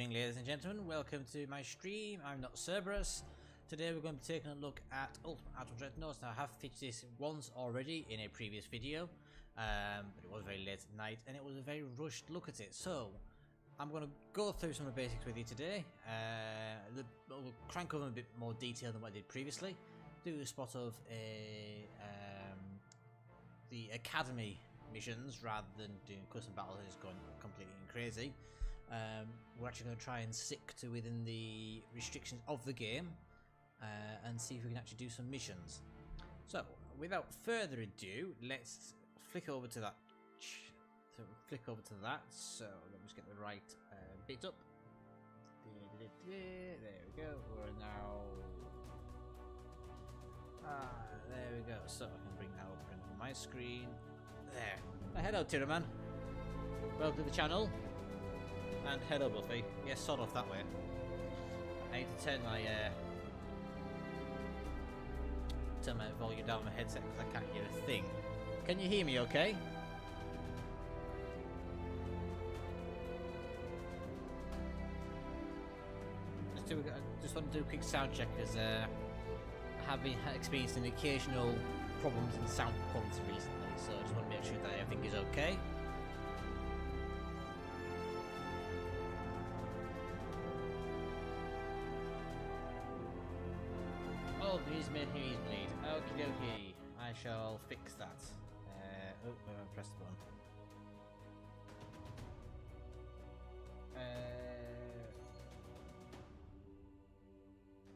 evening, ladies and gentlemen. Welcome to my stream. I'm not Cerberus. Today we're going to be taking a look at Admiral Dreadnoughts. Now, I have featured this once already in a previous video, but it was very late at night and it was a very rushed look at it. So I'm going to go through some of the basics with you today. We'll crank over a bit more detail than what I did previously. Do a spot of the academy missions rather than doing custom battles, just going completely crazy. We're actually going to try and stick to within the restrictions of the game and see if we can actually do some missions. So, without further ado, let's flick over to that. So, So, let me just get the right bit up. There we go. We're now. There we go. So, I can bring that over on my screen. There. Hello, Tiraman. Welcome to the channel. And hello, Buffy. Yes, sort of that way. I need to turn my volume down on my headset because I can't hear a thing. Can you hear me okay? Just want to do a quick sound check because I have been experiencing occasional problems in sound quality recently, so I just want to make sure that everything is okay. Oh, he's made his bleed. Okie dokie. I shall fix that. Oh, I pressed the button.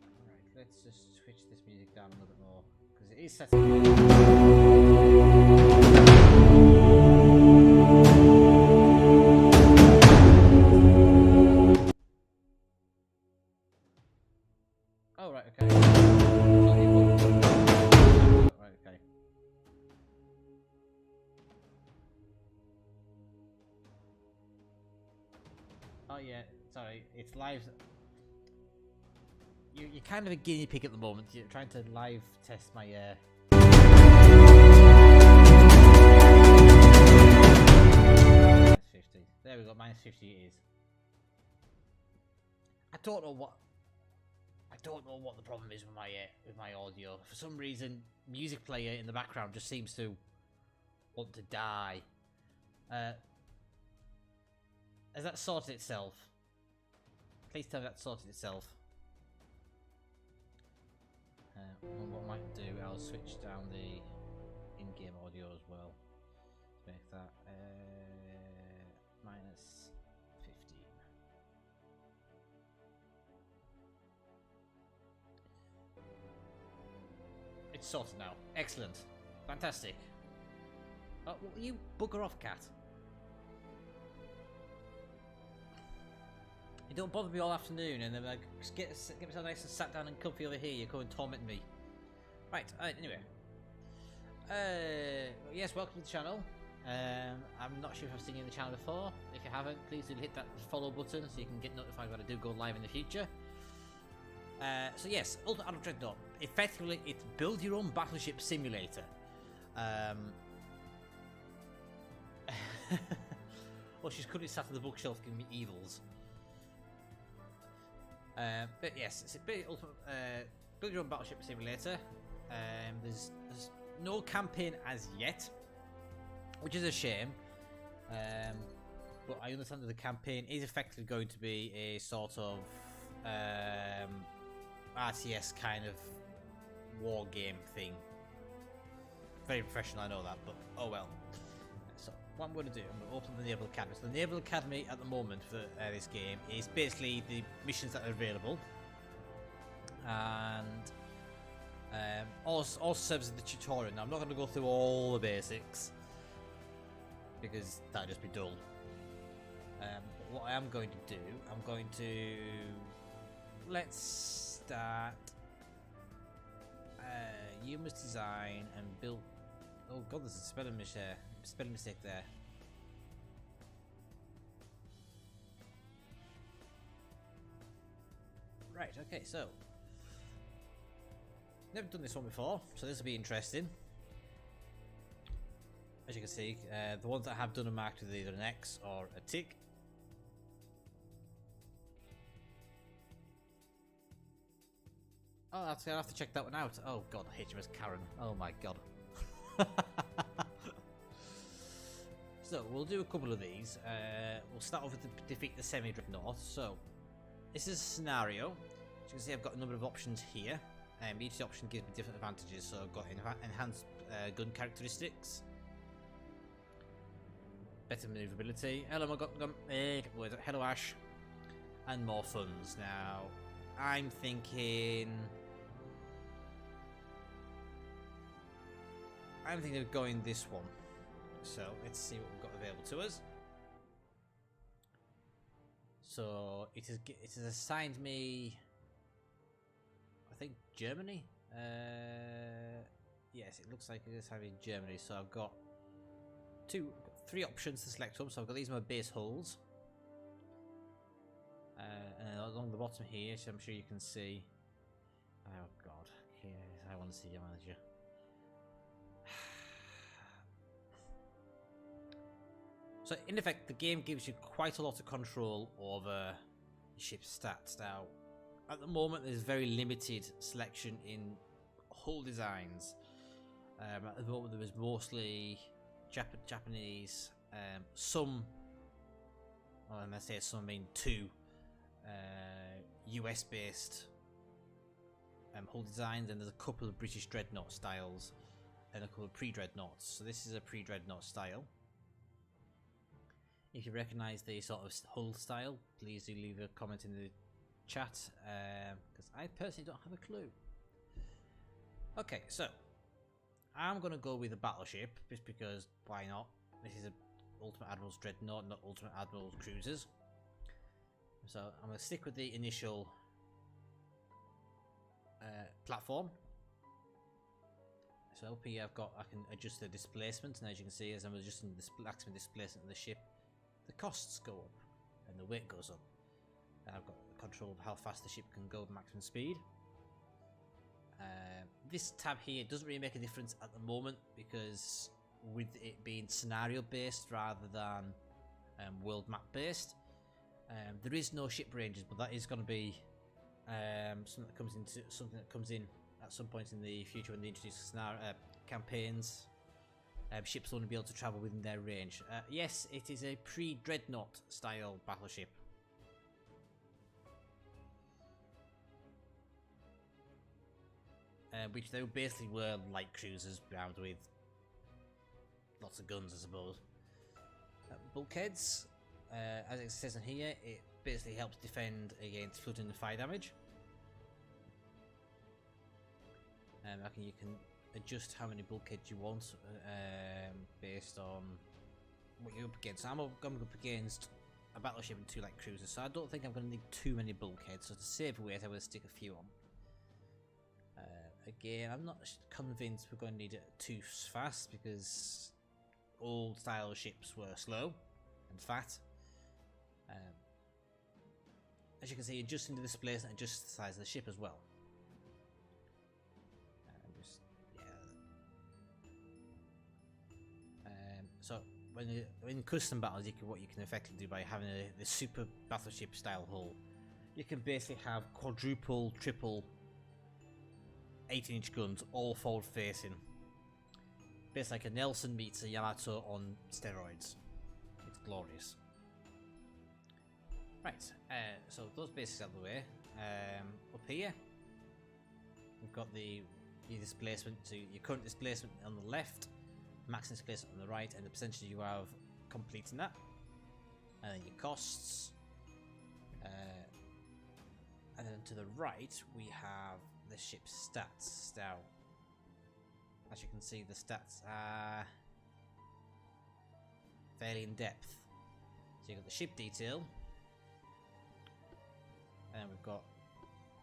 Alright, let's just switch this music down a little bit more because it is set. Oh, right, okay. Right, okay. Oh yeah, sorry, it's live. You're kind of a guinea pig at the moment. You're trying to live test my -50. There we go, -50 it is. I don't know what the problem is with my audio. For some reason, music player in the background just seems to want to die. Has that sorted itself? Please tell me that sorted itself. What I might do, I'll switch down the in-game audio as well. Let's make that -15. It's sorted now. Excellent. Fantastic. Oh, well, you bugger off, cat. You don't bother me all afternoon and then like just get myself nice and sat down and comfy over here. You're going to torment me. Right, anyway. Yes, welcome to the channel. I'm not sure if I've seen you on the channel before. If you haven't, please do hit that follow button so you can get notified when I do go live in the future. So yes, Ultimate Admiral Dreadnought. Effectively, it's build your own battleship simulator. Well, she's currently sat on the bookshelf giving me evils. But yes, it's a bit ultimate build your own battleship simulator. There's no campaign as yet, which is a shame. But I understand that the campaign is effectively going to be a sort of RTS kind of war game thing. Very professional, I know that, but oh well. So what I'm going to do, I'm going to open the Naval Academy. So the Naval Academy at the moment for this game is basically the missions that are available, and also serves as the tutorial. Now I'm not going to go through all the basics because that'd just be dull. But what I am going to do, I'm going to let's start. You must design and build. Oh god, there's a spelling mistake there. Right, okay, so never done this one before, so this will be interesting. As you can see, the ones that I have done are marked with either an X or a tick. Oh, I'll have to check that one out. Oh god, HMS Karen. Oh my god. So, we'll do a couple of these. We'll start off with defeat the semi-dreadnought. So, this is a scenario. As you can see, I've got a number of options here. Each option gives me different advantages. So, I've got enhanced gun characteristics, better maneuverability. Hello, my gun. Hello, Ash. And more funds. Now, I'm thinking of going this one. So let's see what we've got available to us. So it has assigned me, I think, Germany. Yes, it looks like it is having Germany. So I've got three options to select from. So I've got these are my base hulls. And along the bottom here, so I'm sure you can see. Oh god, yes, I want to see your manager. So in effect, the game gives you quite a lot of control over ship stats. Now, at the moment, there's very limited selection in hull designs. At the moment, there is mostly Japanese, some. Well, when I say some, I mean two. US based hull designs, and there's a couple of British dreadnought styles and a couple of pre-dreadnoughts. So this is a pre-dreadnought style. If you recognise the sort of hull style, please do leave a comment in the chat, because I personally don't have a clue. Okay, so I'm going to go with a battleship just because why not? This is a Ultimate Admiral's Dreadnought, not Ultimate Admiral's Cruisers. So I'm going to stick with the initial platform. So up here I can adjust the displacement, and as you can see, as I'm adjusting the maximum displacement of the ship, the costs go up and the weight goes up. And I've got control of how fast the ship can go at maximum speed. This tab here doesn't really make a difference at the moment because with it being scenario based rather than world map based. There is no ship ranges, but that is going to be something that comes in at some point in the future when they introduce scenario campaigns. Ships won't be able to travel within their range. Yes, it is a pre-dreadnought style battleship. Which they basically were light cruisers armed with lots of guns, I suppose. Bulkheads. As it says in here, it basically helps defend against flooding and fire damage. You can adjust how many bulkheads you want based on what you're up against. I'm up against a battleship and two light cruisers, so I don't think I'm going to need too many bulkheads. So to save weight, I will stick a few on. Again, I'm not convinced we're going to need it too fast because old style ships were slow and fat. As you can see, adjusting the displacement and adjust the size of the ship as well. So when in custom battles, what you can effectively do by having the super battleship style hull, you can basically have quadruple, triple 18-inch guns, all forward facing. Basically like a Nelson meets a Yamato on steroids. It's glorious. Right, so those bases out of the way. Up here, we've got the displacement, so your current displacement on the left, max displacement on the right, and the percentage you have completing that. And then your costs. And then to the right, we have the ship's stats. Now, as you can see, the stats are fairly in depth. So you've got the ship detail, and we've got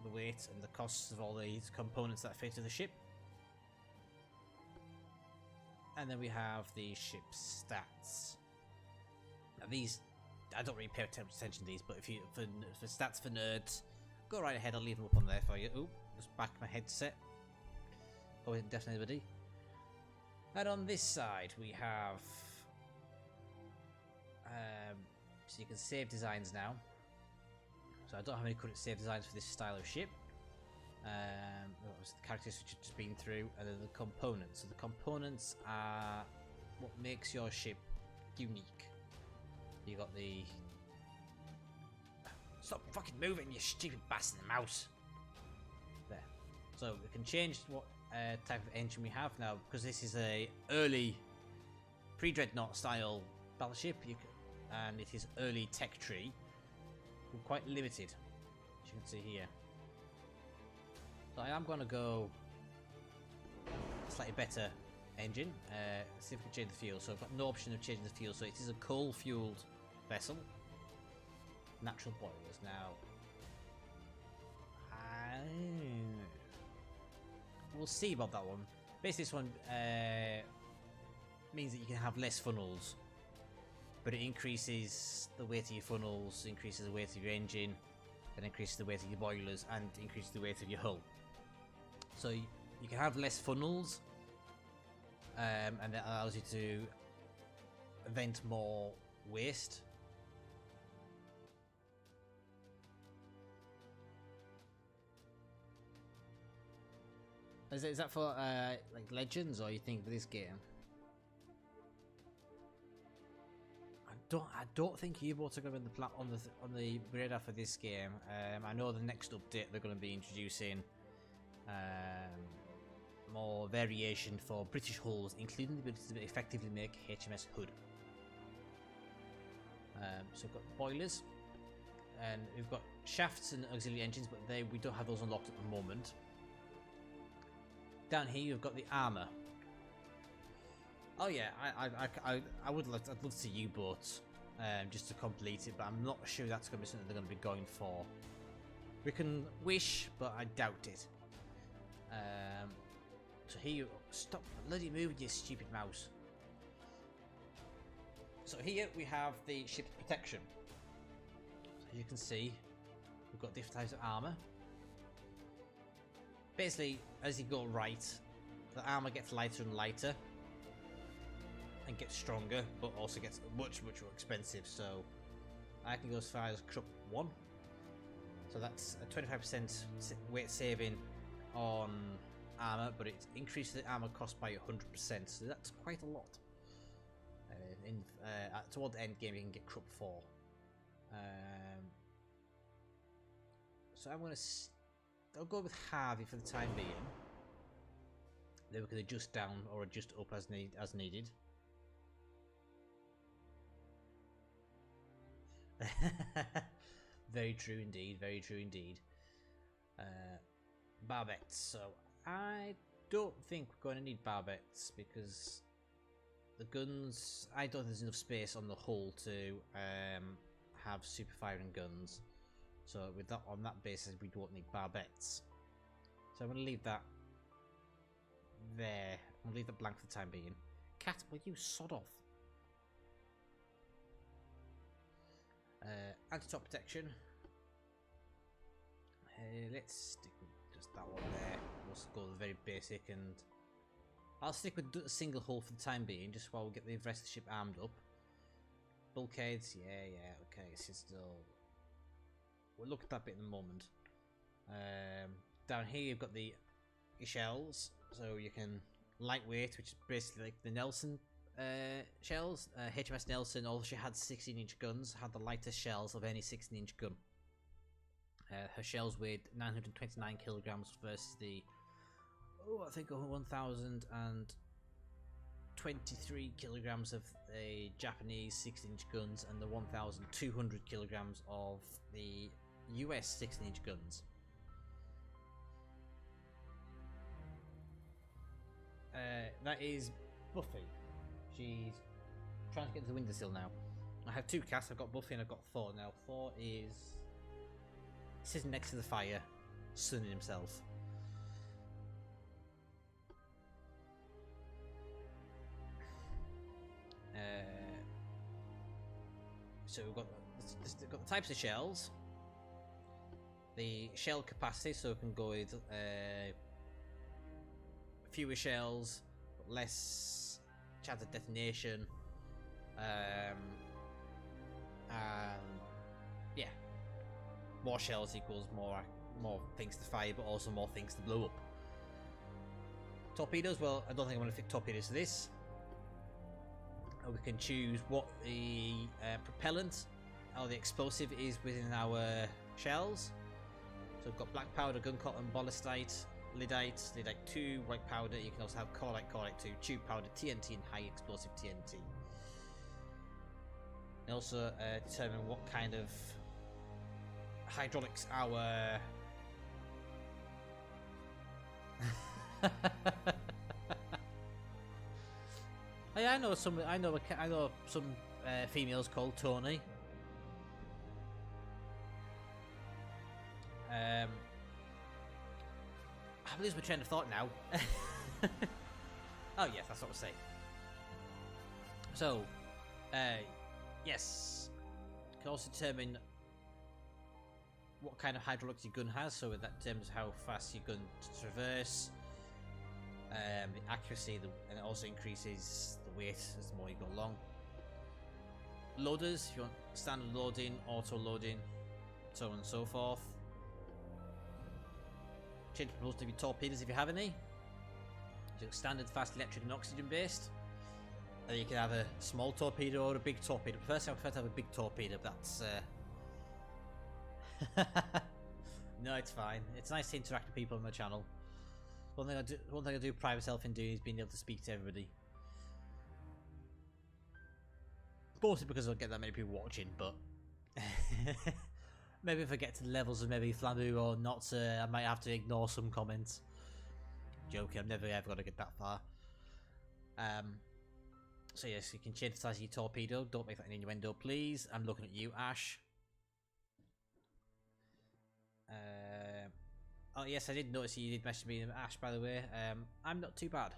the weight and the costs of all these components that fit to the ship. And then we have the ship's stats. Now these, I don't really pay attention to these, but if you for stats for nerds, go right ahead. I'll leave them up on there for you. Oh, just back my headset. Oh, definitely anybody. And on this side we have, so you can save designs now. So I don't have any current save designs for this style of ship. What was the characteristics which have just been through, and then the components. So the components are what makes your ship unique. You got the... Stop fucking moving, you stupid bastard mouse! There. So we can change what type of engine we have now, because this is a early pre-Dreadnought style battleship, and it is early tech tree. We're quite limited, as you can see here. So I am going to go slightly better engine. See if we can change the fuel. So I've got no option of changing the fuel. So it is a coal-fueled vessel. Natural boilers. Now, we'll see about that one. Basically, this one means that you can have less funnels, but it increases the weight of your funnels, increases the weight of your engine, and increases the weight of your boilers, and increases the weight of your hull. So you can have less funnels, and that allows you to vent more waste. Is that for like Legends, or you think for this game? I don't think U-boats are going to be on the radar for this game. I know the next update they're going to be introducing more variation for British hulls, including the ability to effectively make HMS Hood. So we've got boilers, and we've got shafts and auxiliary engines, but we don't have those unlocked at the moment. Down here you've got the armor. Oh yeah, I'd love to see U-boats just to complete it, but I'm not sure that's going to be something they're going to be going for. We can wish, but I doubt it. So here, stop bloody moving, you stupid mouse. So here we have the ship's protection. As you can see, we've got different types of armor. Basically, as you go right, the armor gets lighter and lighter, and gets stronger, but also gets much more expensive. So I can go as far as Krupp 1. So that's a 25% weight saving on armor, but it increases the armor cost by 100%. So that's quite a lot. Toward the end game, you can get Krupp 4. So I'm gonna. I'll go with Harvey for the time being. Then we can adjust down or adjust up as needed. Very true indeed, very true indeed. Barbettes. So I don't think we're going to need barbettes because the guns, I don't think there's enough space on the hull to have super firing guns. So with that, on that basis, we don't need barbettes. So I'm going to leave that there. I'm going to leave that blank for the time being. Cat, will you sod off? Anti-top protection. Let's stick with just that one there. We'll go with the very basic, and I'll stick with a single hull for the time being, just while we get the rest of the ship armed up. Bulkheads, yeah, okay, so still... We'll look at that bit in a moment. Down here you've got the shells, so you can lightweight, which is basically like the Nelson shells. HMS Nelson also had 16-inch guns, had the lightest shells of any 16-inch gun. Her shells weighed 929 kilograms versus the, I think 1,023 kilograms of the Japanese 16-inch guns and the 1,200 kilograms of the US 16-inch guns. That is Buffy. She's trying to get to the windowsill now. I have two cats. I've got Buffy and I've got Thor. Now Thor is sitting next to the fire, sunning himself. So we've got the types of shells, the shell capacity, so we can go with fewer shells, less chance of detonation, and yeah, more shells equals more more things to fire, but also more things to blow up. Torpedoes, well, I don't think I'm going to fit torpedoes to this. We can choose what the propellant or the explosive is within our shells. So we've got black powder, gun cotton, ballistite, lyddite, lyddite 2, white powder. You can also have cordite, cordite 2, tube powder, TNT, and high explosive TNT. And also determine what kind of hydraulics our I know some females called Tony. I lose my train of thought now. Oh yes, that's what I was saying. So, yes, you can also determine what kind of hydraulics your gun has, so that determines how fast your gun traverse, the accuracy, and it also increases the weight as the more you go along. Loaders, if you want standard loading, auto loading, so on and so forth. Change propulsion of your torpedoes if you have any. So standard, fast, electric, and oxygen based. And you can have a small torpedo or a big torpedo. Personally, I prefer to have a big torpedo, but that's no, it's fine. It's nice to interact with people on my channel. One thing I do pride myself in doing is being able to speak to everybody. Mostly because I don't get that many people watching, but maybe if I get to the levels of maybe Flambeau or not, I might have to ignore some comments. Joking, I'm never ever going to get that far. So yes, you can change the size of your torpedo. Don't make that an innuendo, please. I'm looking at you, Ash. Oh yes, I did notice you did message me, Ash, by the way. I'm not too bad.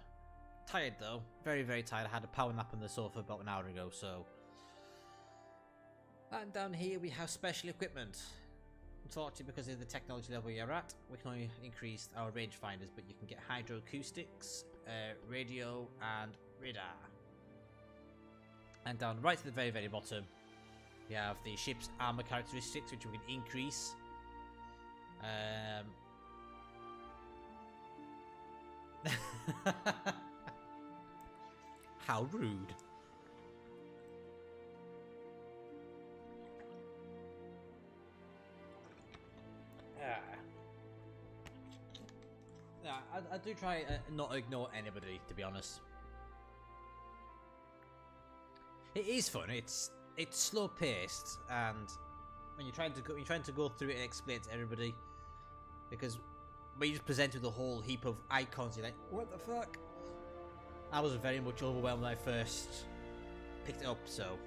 Tired though, very very tired. I had a power nap on the sofa about an hour ago, so. And down here we have special equipment. Unfortunately, because of the technology level you're at, we can only increase our rangefinders, but you can get hydroacoustics, radio, and radar. And down right to the very very bottom, we have the ship's armor characteristics, which we can increase. How rude. Yeah, I do try not to ignore anybody, to be honest. It is fun. It's slow paced, and when you're trying to go through it and explain it to everybody, because when you just present with a whole heap of icons, you're like, what the fuck? I was very much overwhelmed when I first picked it up. So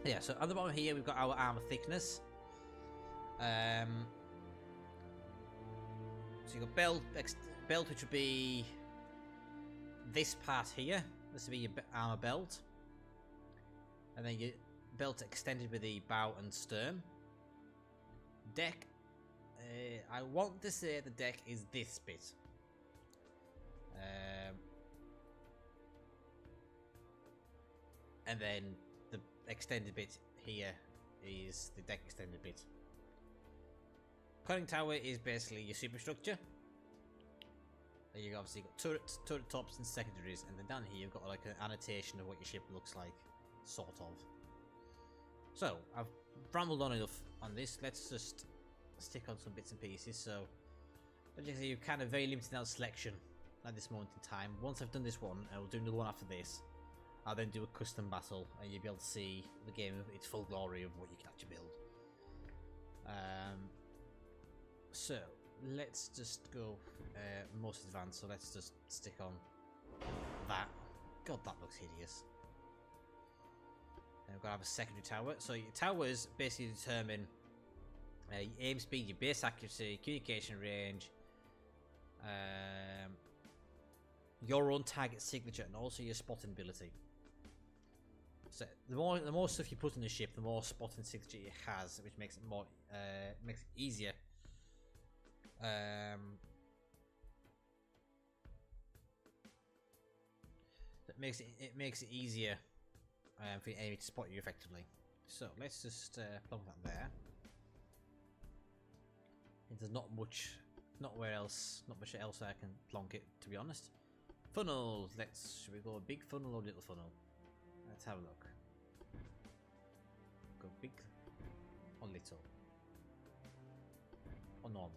yeah, so at the bottom here we've got our armor thickness. So you got belt, which would be this part here. This would be your armor belt, and then your belt extended with the bow and stern. Deck. I want to say the deck is this bit. And then the extended bit here is the deck extended bit. Conning tower is basically your superstructure. Then you've obviously got turrets, turret tops, and secondaries, and then down here you've got like an annotation of what your ship looks like, sort of. So I've rambled on enough on this. Let's just stick on some bits and pieces. So as you can see, you're kind of very limited now selection at this moment in time. Once I've done this one, I will do another one after this. I'll then do a custom battle, and you'll be able to see the game in its full glory of what you can actually build. So let's just go most advanced. So let's just stick on that. God, that looks hideous. And we've got to have a secondary tower. So your towers basically determine your aim speed, your base accuracy, communication range, your own target signature, and also your spotting ability. So the more stuff you put in the ship, the more spotting signature it has, which makes it more makes it easier. It makes it easier for the enemy to spot you effectively. So let's just plump that there. There's not much else I can plonk it, to be honest. Funnels. Should we go a big funnel or little funnel? Let's have a look. Go big or little or normal.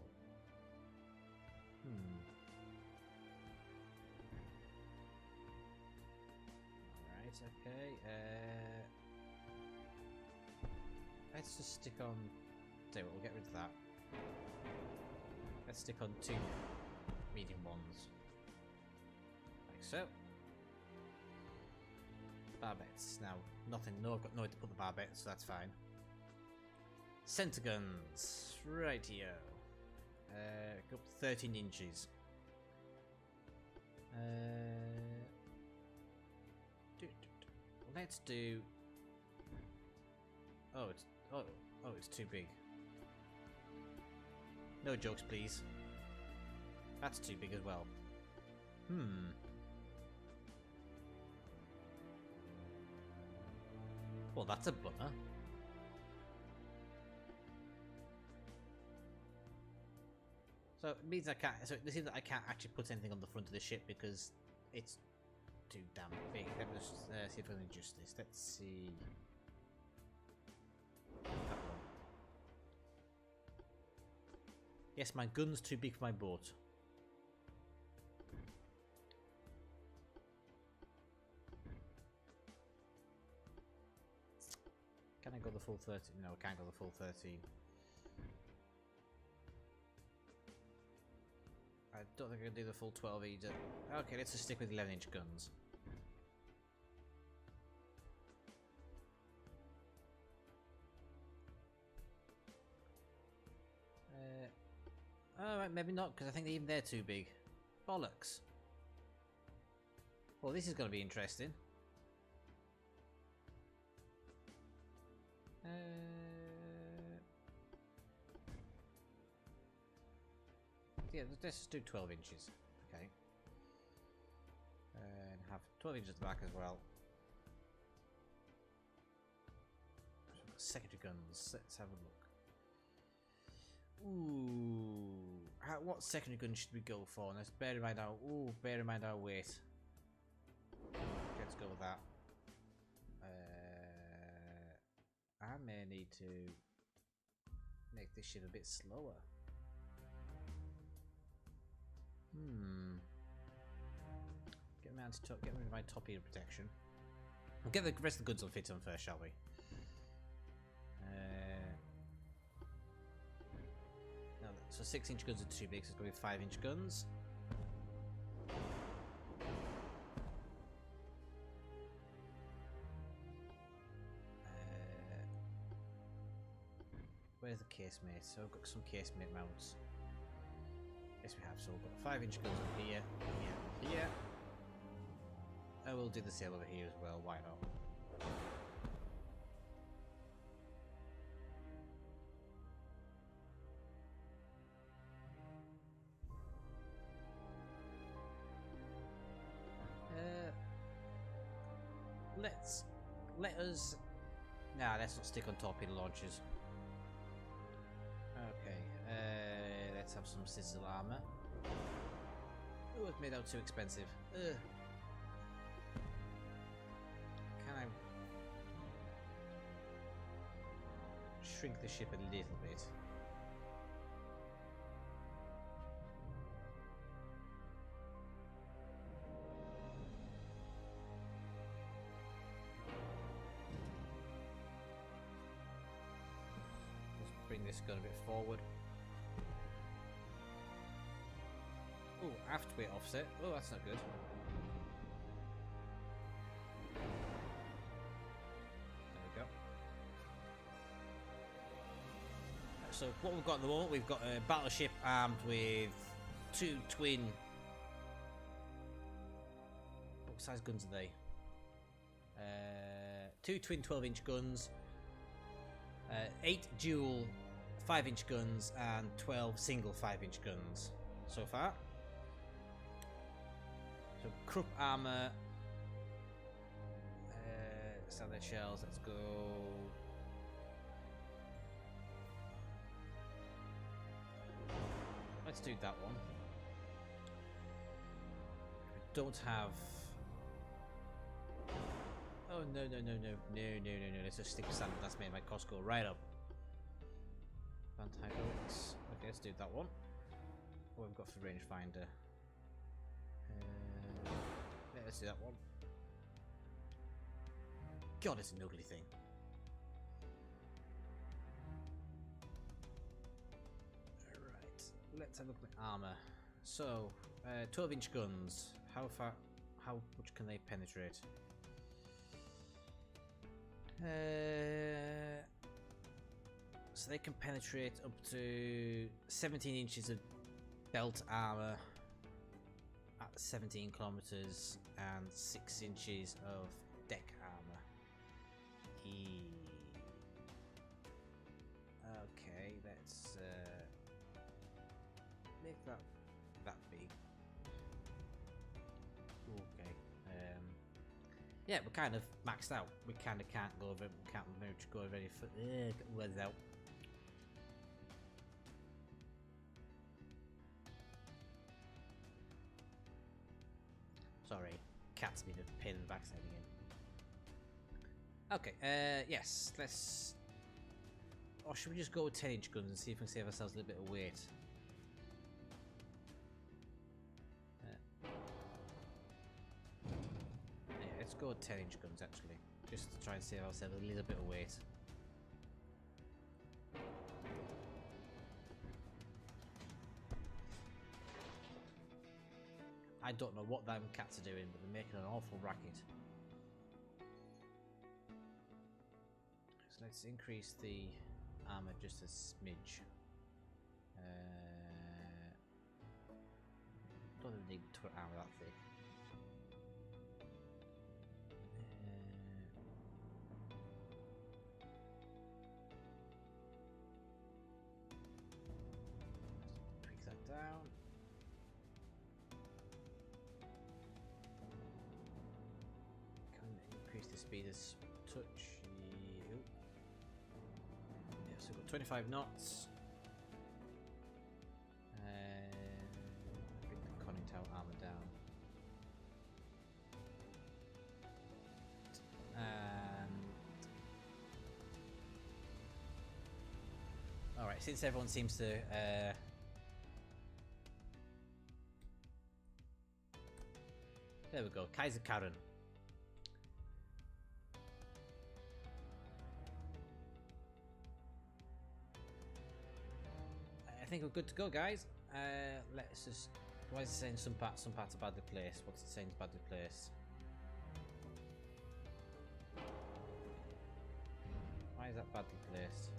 Right. Okay. Let's just stick on. Tell you what, we'll get rid of that. Let's stick on 2 medium ones. Like so. Barbettes. Now, nothing. No, I've got nowhere to put the barbettes, so that's fine. Center guns. Rightio. Go up to 13 inches. Let's do. Oh, it's too big. No jokes, please. That's too big as well. Well, that's a bummer. So it means I can't. So it seems that I can't actually put anything on the front of the ship because it's too damn big. Let me just see if I can adjust this. Let's see. Yes, my gun's too big for my boat. Can I go the full 13? No, I can't go the full 13. I don't think I can do the full 12 either. Okay, let's just stick with 11-inch guns. Alright, maybe not, because I think even they're too big. Bollocks. Well, this is going to be interesting. Yeah, let's just do 12 inches. Okay. And have 12 inches at the back as well. Secondary guns. Let's have a look. Ooh. What secondary gun should we go for? Let's bear in mind our weight. Let's go with that. I may need to make this ship a bit slower. Get rid of my top ear protection. We'll get the rest of the goods on fit on first, shall we? No, so 6-inch guns are too big, so it's going to be 5-inch guns. Where's the casemate? So I've got some casemate mounts. Yes, we have. So we've got 5-inch guns over here, here. I will do the sail over here as well. Why not? Let's not stick on torpedo launchers. Okay, let's have some sizzle armor. Oh, it's made out too expensive. Can I shrink the ship a little bit? Bring this gun a bit forward. Oh, aft weight offset. Oh, that's not good. There we go. So what we've got at the moment, we've got a battleship armed with 2 twin. What size guns are they? 2 twin 12-inch guns. 8 dual 5-inch guns and 12 single 5-inch guns so far. So Krupp armor, standard shells. Let's go. let's do that one. We don't have... Oh, no. Let's just stick with standard. That's made my cost go right up. Anti-hoax. Okay, let's do that one. What we've got for rangefinder. Yeah, let's do that one. God, it's an ugly thing. Alright, let's have a look at my armour. So, 12-inch guns. How much can they penetrate? So they can penetrate up to 17 inches of belt armor at 17 kilometers and 6 inches of deck armor. Okay, let's make that big. Okay. Yeah, we're kind of maxed out. We kind of can't go over. We can't go over any words out. Sorry, cat's been a pain in the backside again. Okay, yes, let's... Or should we just go with 10-inch guns and see if we can save ourselves a little bit of weight? Yeah, let's go with 10-inch guns actually, just to try and save ourselves a little bit of weight. I don't know what them cats are doing, but they're making an awful racket. So let's increase the armor just a smidge. Don't even need to armor that thick. Tweak that down. Increase the speed as touch. Yeah, so we've got 25 knots. Bring the conning tower armor down. Alright, since everyone seems to there we go, Kaiser Karen. I think we're good to go, guys. Let's just... Why is it saying some parts are badly placed? What's it saying is badly placed? Why is that badly placed?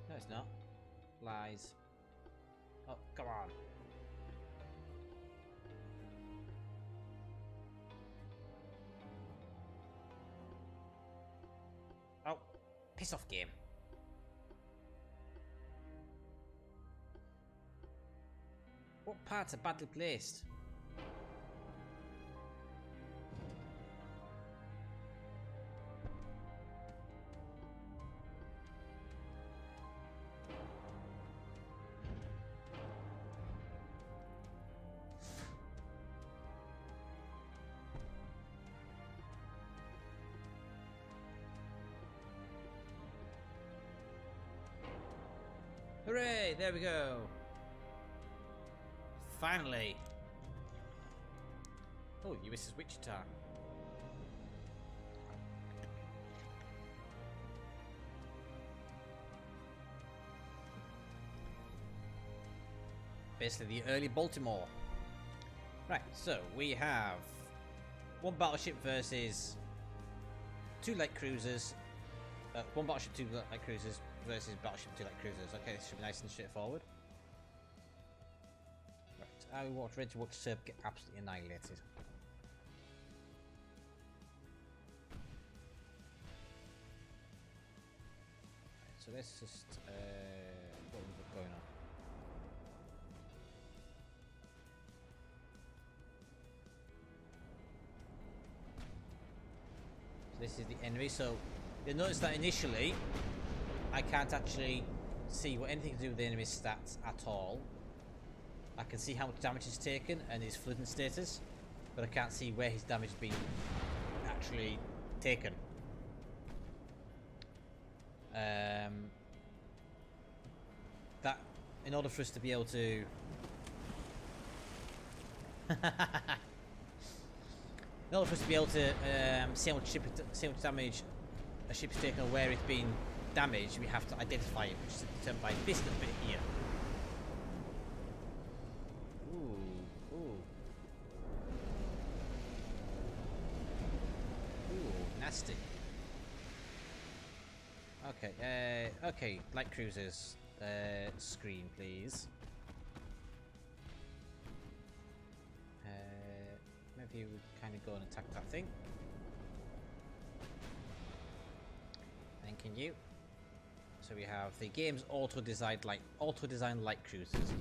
No, it's not. Lies. Oh, come on. Oh, piss off, game. What parts are badly placed? Hooray! There we go. Finally. Oh, USS Wichita. Basically, the early Baltimore. Right. So we have one battleship versus two light cruisers. One battleship, two light cruisers versus battleship, two light cruisers. Okay, this should be nice and straightforward. Right, I watch ready to watch Cerb get absolutely annihilated. Right, so let's just what we've got going on. this is the enemy. So you'll notice that initially I can't actually see what anything to do with the enemy's stats at all. I can see how much damage he's taken and his flooding status, but I can't see where his damage has been actually taken. That in order for us to be able to in order for us to be able to see how much damage a ship's taken or where it's been damaged, we have to identify it, which is determined by this little bit here. Ooh, nasty. Okay, okay, light cruisers, screen, please. Maybe we kind of go and attack that thing. Thanking you. So we have the game's auto-designed light cruisers,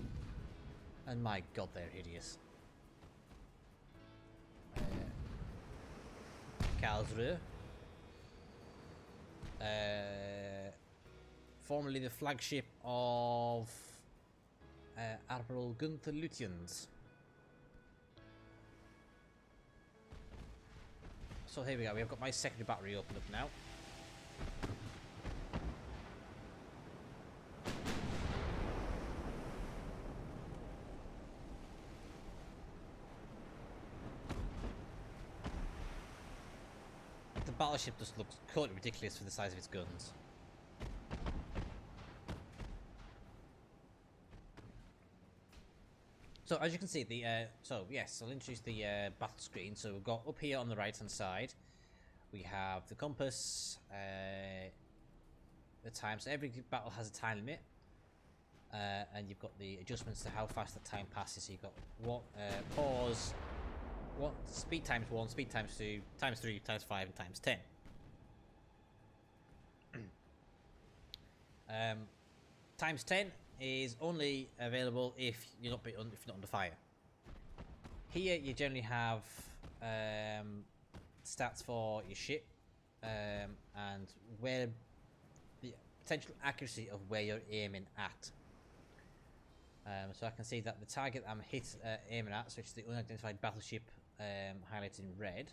and my god, they're hideous. Karlsruhe. Formerly the flagship of Admiral Dreadnoughts. So here we go, we've got my secondary battery open up now. The battleship just looks totally ridiculous for the size of its guns. So as you can see, yes, I'll introduce the battle screen. So we've got up here on the right hand side, we have the compass, the time. So every battle has a time limit, and you've got the adjustments to how fast the time passes. So you've got what pause, what speed times 1, speed times 2, times 3, times 5, and times 10. Times 10 is only available if you're not under fire. Here you generally have stats for your ship and where the potential accuracy of where you're aiming at. So I can see that the target I'm aiming at, which is the unidentified battleship highlighted in red,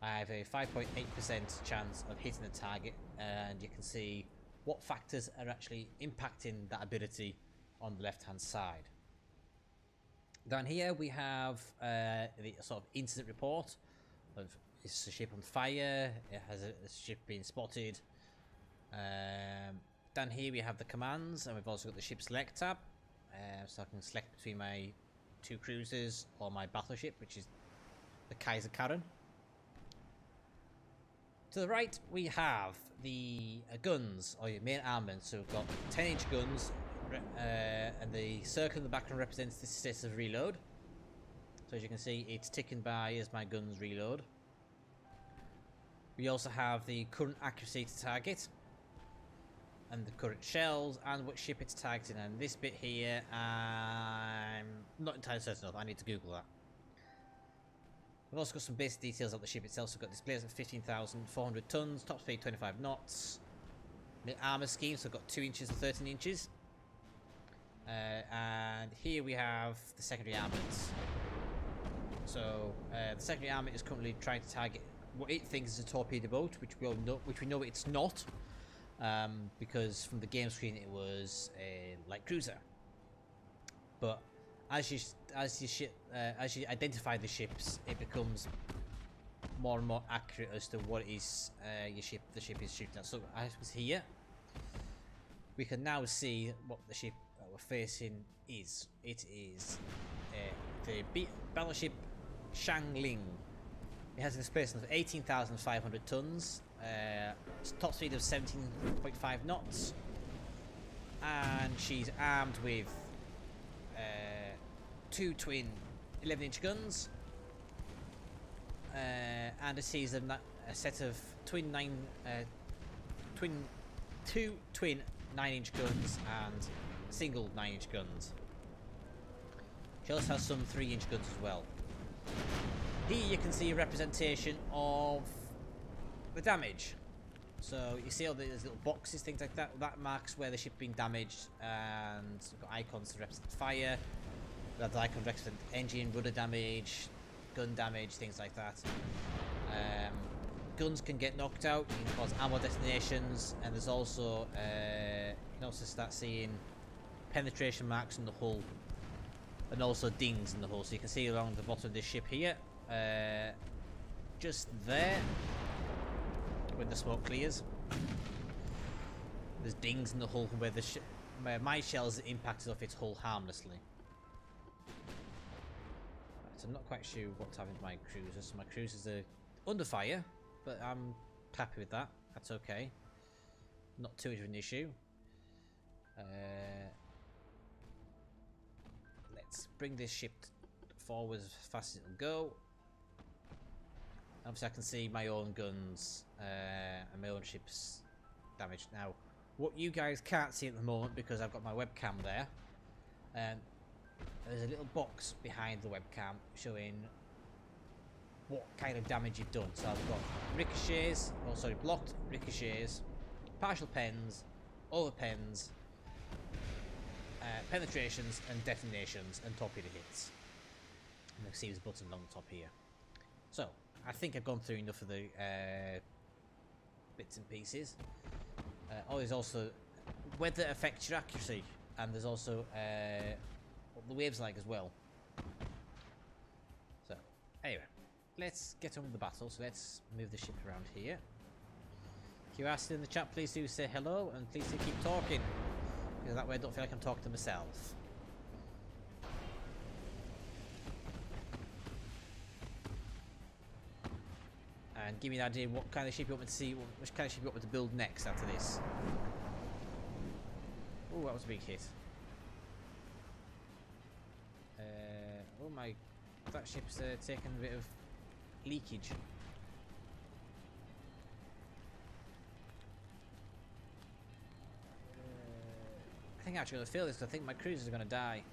I have a 5.8% chance of hitting the target, and you can see what factors are actually impacting that ability on the left hand side. Down here we have the sort of incident report of is the ship on fire, it has a ship being spotted. Down here we have the commands, and we've also got the ship select tab, so I can select between my 2 cruisers or my battleship, which is the Kaiser Karen. To the right we have the guns, or your main armament. So we've got 10-inch guns, and the circle in the background represents the status of reload. So as you can see, it's ticking by as my guns reload. We also have the current accuracy to target, and the current shells, and what ship it's targeting. And this bit here, I'm not entirely certain of. I need to Google that. We've also got some basic details of the ship itself. So we've got displays of 15,400 tons, top speed 25 knots. The armor scheme, so we've got 2 inches and 13 inches. And here we have the secondary armaments. So the secondary armament is currently trying to target what it thinks is a torpedo boat, which we know it's not, because from the game screen it was a light cruiser. But as you identify the ships, it becomes more and more accurate as to what is the ship is shooting at. So as was here, we can now see what the ship that we're facing is. It is the battleship Shangling. It has a displacement of 18,500 tons, top speed of 17.5 knots, and she's armed with 2 twin 11-inch guns, and a series of a set of two twin 9-inch guns and single 9-inch guns. She also has some 3-inch guns as well. Here you can see a representation of the damage. So you see all these little boxes, things like that. That marks where the ship's been damaged, and we've got icons to represent fire. We have the icon to represent engine, rudder damage, gun damage, things like that. Guns can get knocked out. You can cause ammo detonations, and there's also you can also start seeing penetration marks in the hull, and also dings in the hull. So you can see along the bottom of this ship here, just there, when the smoke clears, there's dings in the hull where where my shells impacted off its hull harmlessly. Right, so I'm not quite sure what's happening to my cruisers. So my cruisers are under fire, but I'm happy with that. That's okay. Not too much of an issue. Let's bring this ship forward as fast as it'll go. Obviously I can see my own guns and my own ship's damage. Now, what you guys can't see at the moment, because I've got my webcam there, there's a little box behind the webcam showing what kind of damage you've done. So I've got ricochets, oh sorry, blocked ricochets, partial pens, over pens, penetrations and detonations, and torpedo hits. And you can see there's a button on the top here. So I think I've gone through enough of the bits and pieces. Oh, there's also weather affects your accuracy, and there's also what the waves like as well. So anyway, let's get on with the battle. So let's move the ship around here. If you are still in the chat, please do say hello, and please do keep talking, because that way I don't feel like I'm talking to myself. And give me an idea what kind of ship you want me to see, which kind of ship you want me to build next after this. Oh, that was a big hit. Oh my, that ship's taken a bit of leakage. I think I'm actually going to fail this, because I think my cruisers are going to die.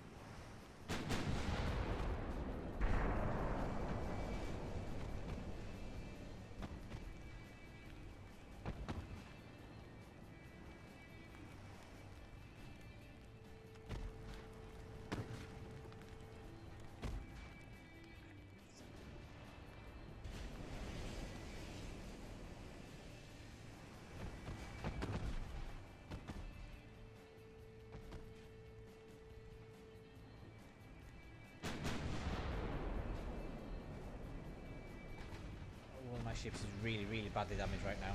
Ships is really, really badly damaged right now.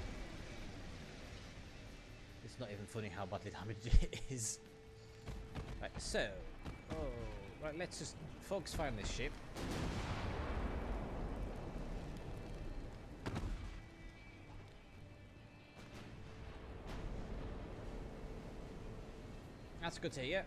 It's not even funny how badly damaged it is. Right, so, right, let's just focus fire on this ship. That's good to hear.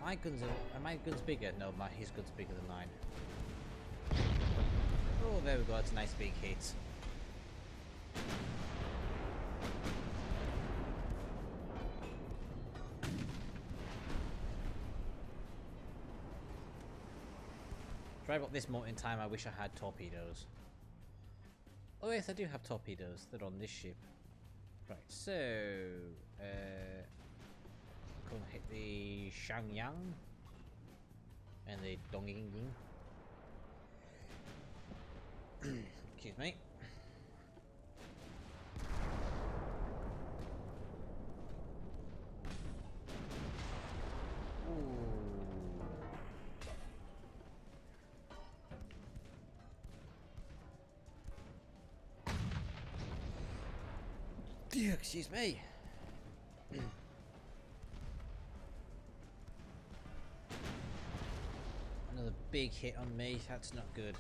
My guns are my guns bigger? No, his gun's bigger than mine. Oh, there we go. That's a nice big hit. Right about this moment in time, I wish I had torpedoes. Oh yes, I do have torpedoes. They're on this ship. Right, so go and hit the Shangyang and the Dongying. Excuse me. Excuse me. Another big hit on me. That's not good.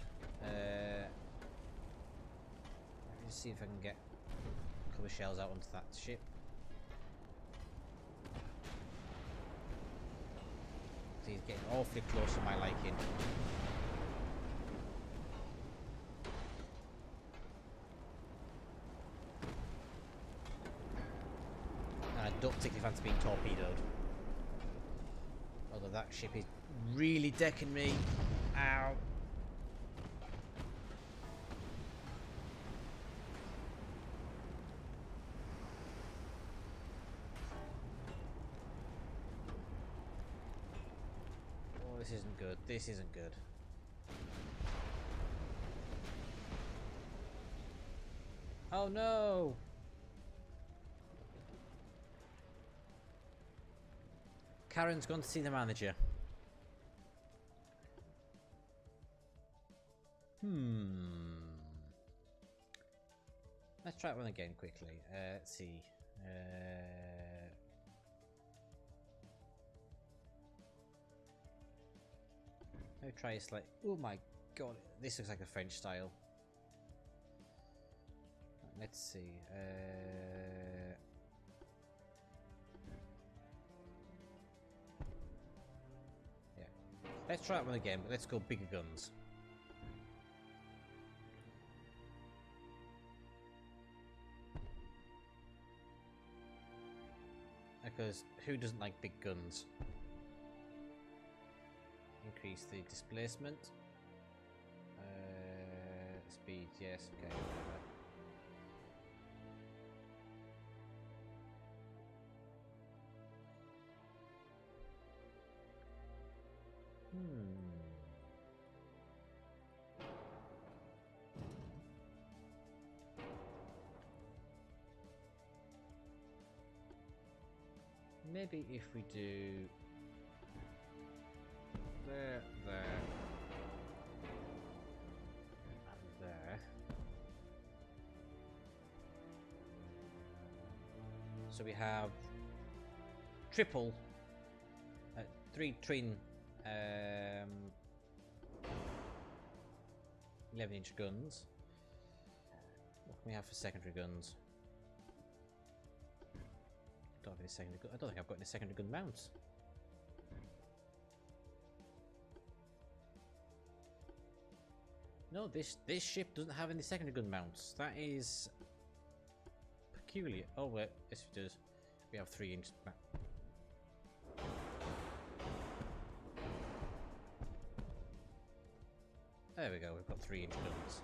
Let's see if I can get a couple of shells out onto that ship. He's getting awfully close to my liking. don't particularly fancy being torpedoed. Although that ship is really decking me. Ow. Oh, this isn't good. This isn't good. Oh no! Karen's gone to see the manager. Let's try it one again quickly. Let's see. Maybe try a slight. Oh my god, this looks like a French style. Let's see. Yeah. Let's try it one again, but let's go bigger guns. Because who doesn't like big guns? Increase the displacement. Speed, yes, okay, whatever. Maybe if we do there, and there. So we have triple, 3 twin 11-inch guns. What can we have for secondary guns? I don't think I've got any secondary gun mounts. No, this ship doesn't have any secondary gun mounts. That is peculiar. Oh wait, yes it does. We have 3-inch. There we go. We've got 3-inch guns.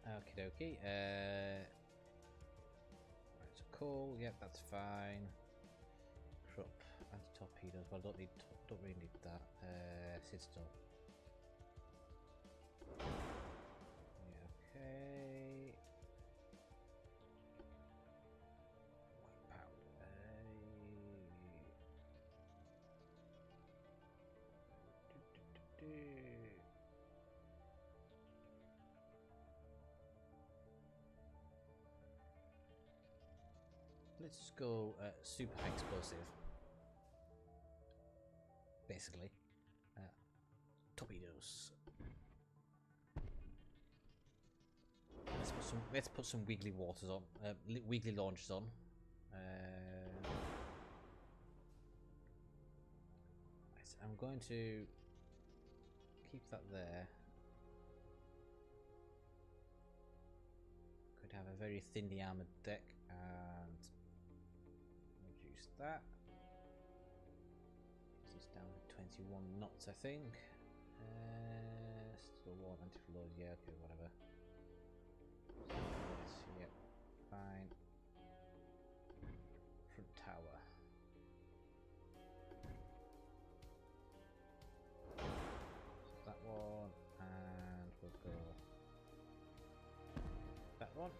Okie dokie. Right, so cool. Yep, that's fine. Crop anti-torpedoes. Well, don't really need that. Sit still. Yeah, okay. Wipe out. Let's just go super high explosive. Basically. Torpedoes. Let's put some wiggly waters on. Wiggly launchers on. I'm going to keep that there. Could have a very thinly armored deck and reduce that. This is down to 21 knots, I think. Still warm anti-flood, yeah, okay, whatever. Yep, fine. Front tower. That one, and we'll go that one.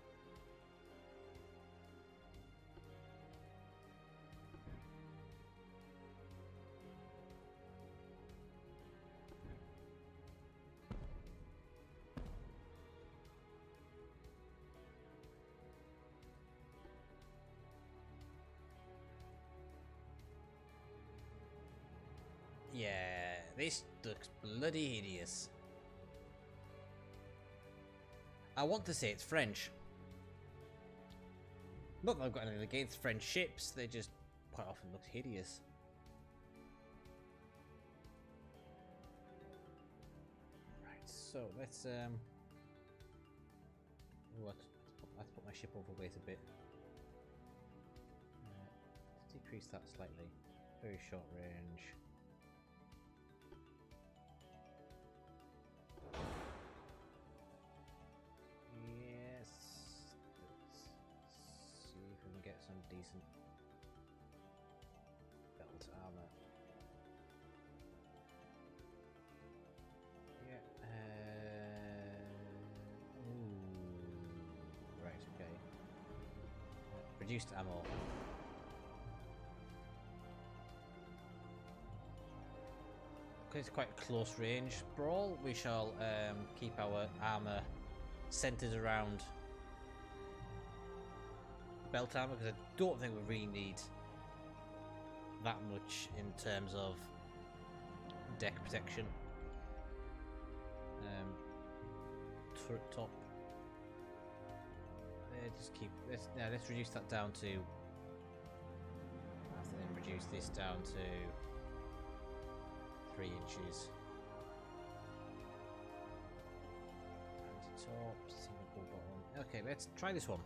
Yeah, this looks bloody hideous. I want to say it's French. Not that I've got anything against French ships, they just quite often look hideous. So let's let's put my ship overweight a bit. Let's decrease that slightly. Very short range. Yes. Let's see if we can get some decent belt armor. Yeah. Right. Okay. Reduced ammo. Because it's quite a close range brawl, we shall keep our armor centered around belt armor, because I don't think we really need that much in terms of deck protection. Turret top. Just keep this. Now let's reduce that down to. I have to then reduce this down to 3 inches. Anti-top, single bottom. Okay, let's try this one.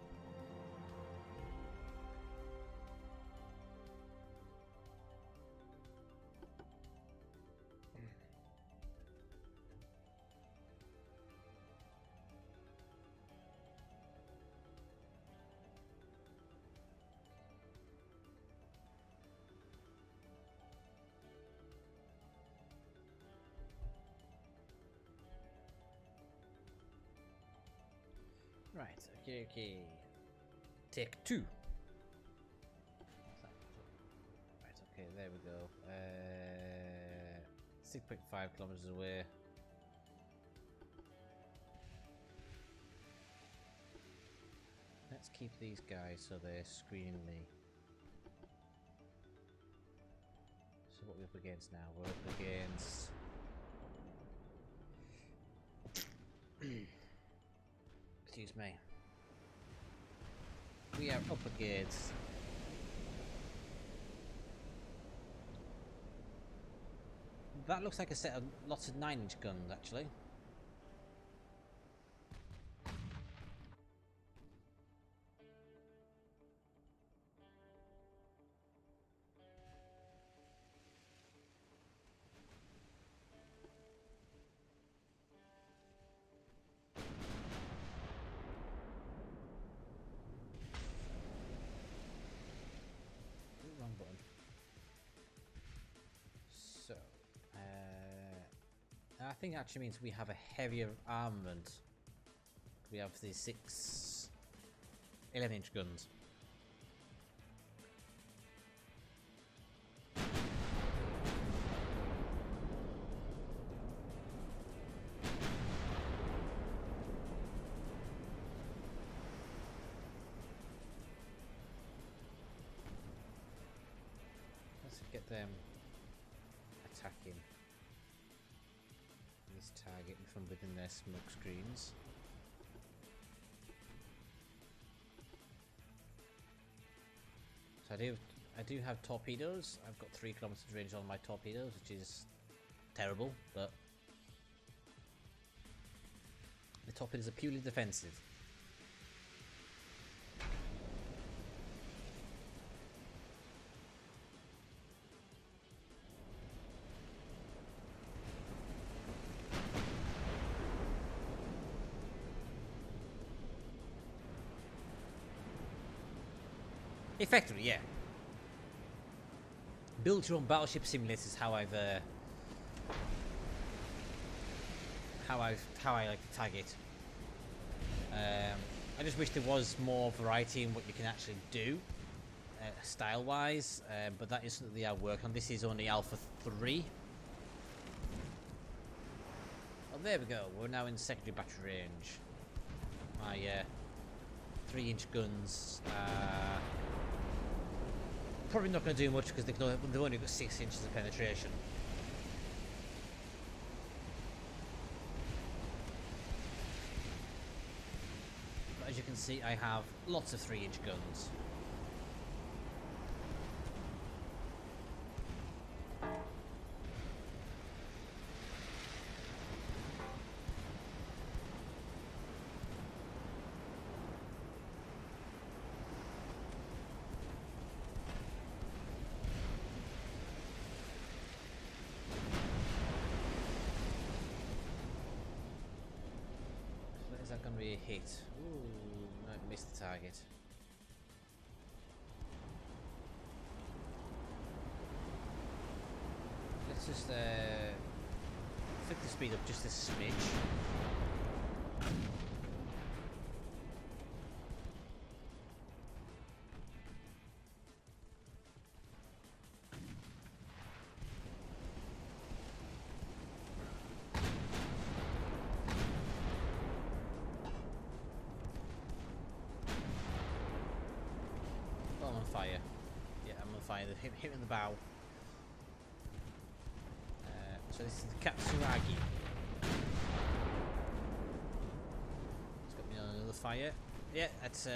Right, okay. Take 2. Right, okay, there we go. 6.5 kilometers away. Let's keep these guys so they're screening me. So what are we up against now? We're up against... Excuse me. We are up against... That looks like a set of lots of 9-inch guns, actually. Wrong button. So, I think it actually means we have a heavier armament. We have the 6 11-inch guns. Let's get them attacking this target from within their smoke screens. So I do have torpedoes. I've got 3 kilometers range on my torpedoes, which is terrible, but the torpedoes are purely defensive. Effectively, yeah. Build your own battleship simulator is how I like to tag it. I just wish there was more variety in what you can actually do, style-wise. But that is something they are working on. This is only Alpha 3. Oh, there we go. We're now in secondary battery range. My 3-inch guns. Probably not going to do much because they've only got 6 inches of penetration. But as you can see, I have lots of 3-inch guns. that going to be a hit? Ooh, no, it missed the target. Let's just flick the speed up just a smidge. Oh, I'm on fire. Yeah, I'm on fire. Hit in the bow. So this is the Katsuragi. It's got me on another fire. Yeah, that's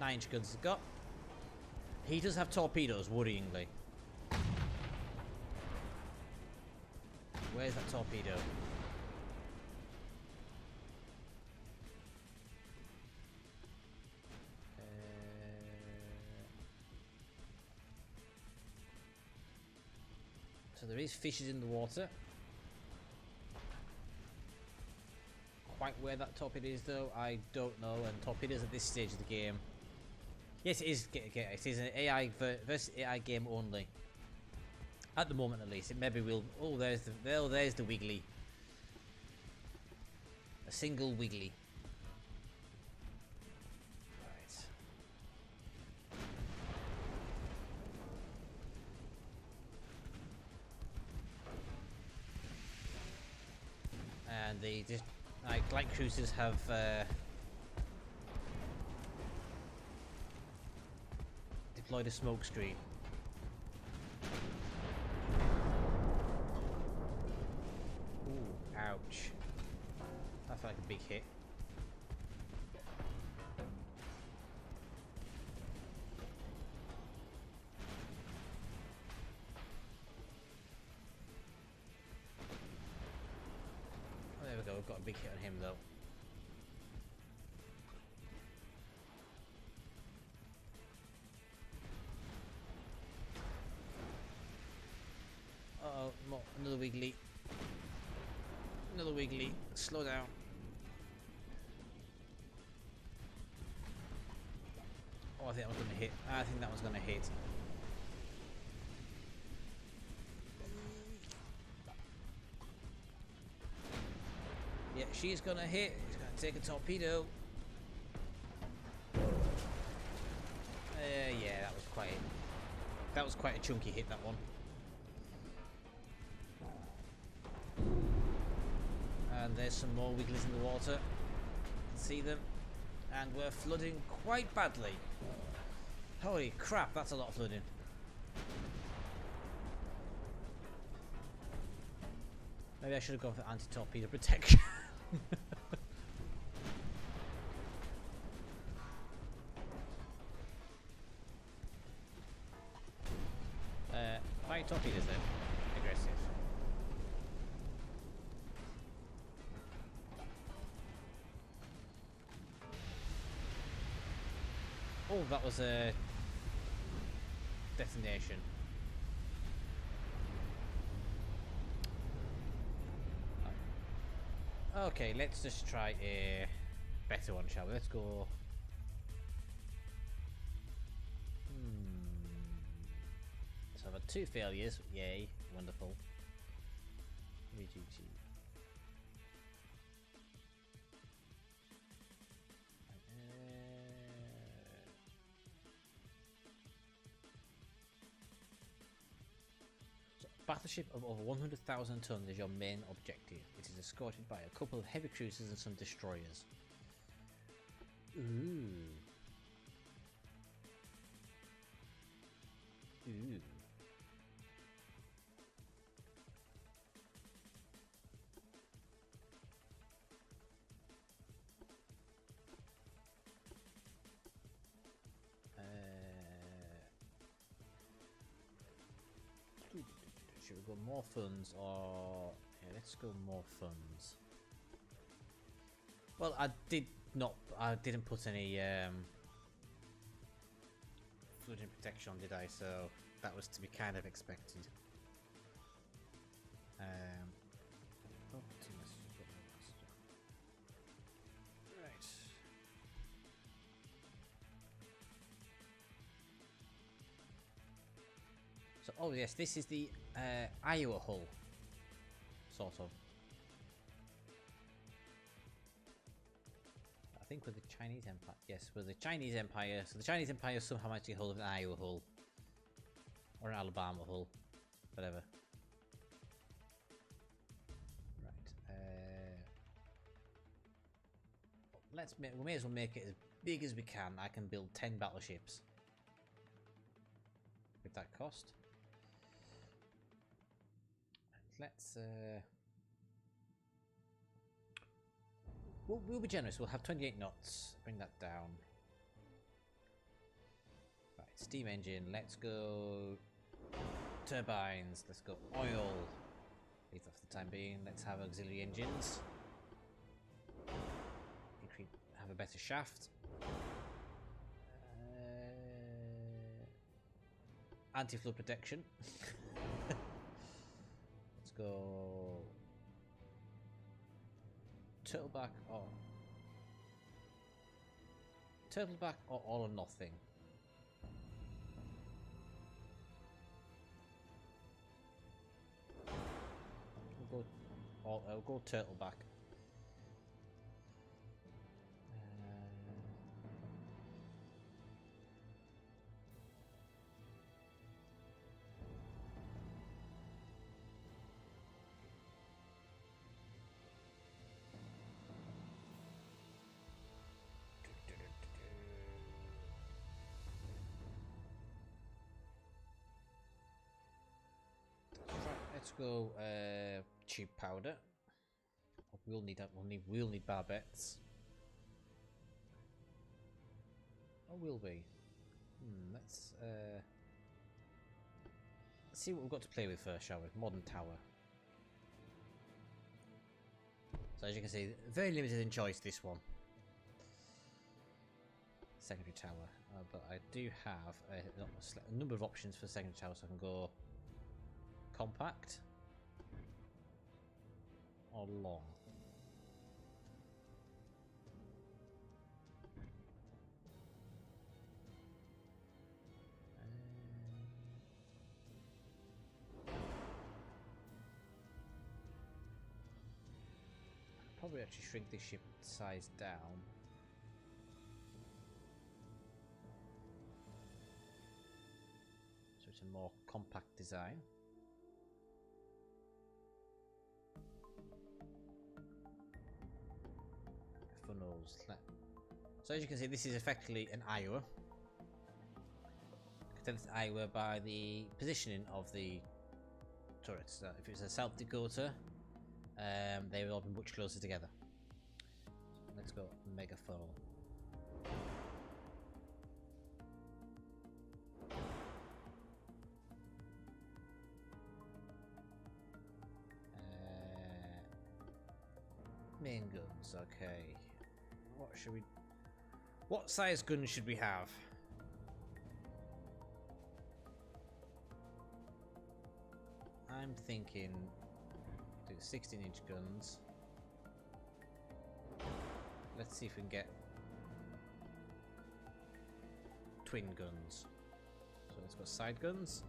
9-inch guns it's got. He does have torpedoes, worryingly. Where's that torpedo? So there is fishes in the water. Quite where that torpedo is though, I don't know. And torpedoes at this stage of the game. Yes, it is. It is an AI versus AI game only. At the moment, at least. It maybe will. Oh, there's the Wiggly. A single Wiggly. Right. And the light cruisers have deployed a smoke screen. Ooh, ouch. That felt like a big hit. Oh, there we go, we've got a big hit on him though. Uh-oh, another Wiggly. Another Wiggly. Slow down. Oh, I think that was going to hit. I think that was going to hit. Yeah, she's going to hit. She's going to take a torpedo. Yeah, that was quite a chunky hit, that one. And there's some more Wigglies in the water. You can see them. And we're flooding quite badly. Holy crap, that's a lot of flooding. Maybe I should have gone for anti-torpedo protection. Fire torpedoes then. Aggressive. Oh, that was a detonation. Okay, let's just try a better one, shall we? Let's go. So I've had 2 failures. Yay, wonderful. VGG. Battleship of over 100,000 tons is your main objective. It is escorted by a couple of heavy cruisers and some destroyers. Ooh. Ooh. Should we go more funds or... Yeah, let's go more funds. Well, I didn't put any flooding protection on, did I? So that was to be kind of expected. Oh, 2 messages. Right. So, oh yes, this is the Iowa hull, sort of. I think with the Chinese Empire. Yes, with the Chinese Empire. So the Chinese Empire somehow managed to get hold of an Iowa hull. Or an Alabama hull. Whatever. Right. We may as well make it as big as we can. I can build 10 battleships. With that cost. Let's we'll be generous. We'll have 28 knots. Bring that down. Right, steam engine. Let's go turbines. Let's go oil. Leave that for the time being. Let's have auxiliary engines. Have a better shaft. Anti-flood protection. Let's go turtleback or all or nothing. I'll go turtleback. Let's go cheap powder. We'll need that. We'll need barbettes. Or will we? Let's see what we've got to play with first, shall we? Modern tower. So as you can see, very limited in choice, this one. Secondary tower. But I do have a number of options for secondary tower, so I can go compact or long. Probably actually shrink this ship size down. So it's a more compact design. Funnels. So as you can see, this is effectively an Iowa. You can tell it's Iowa by the positioning of the turrets. So if it's a South Dakota, they will all be much closer together. So let's go mega funnel. Main guns, okay. What size guns should we have? I'm thinking do 16-inch guns. Let's see if we can get twin guns. So let's go side guns.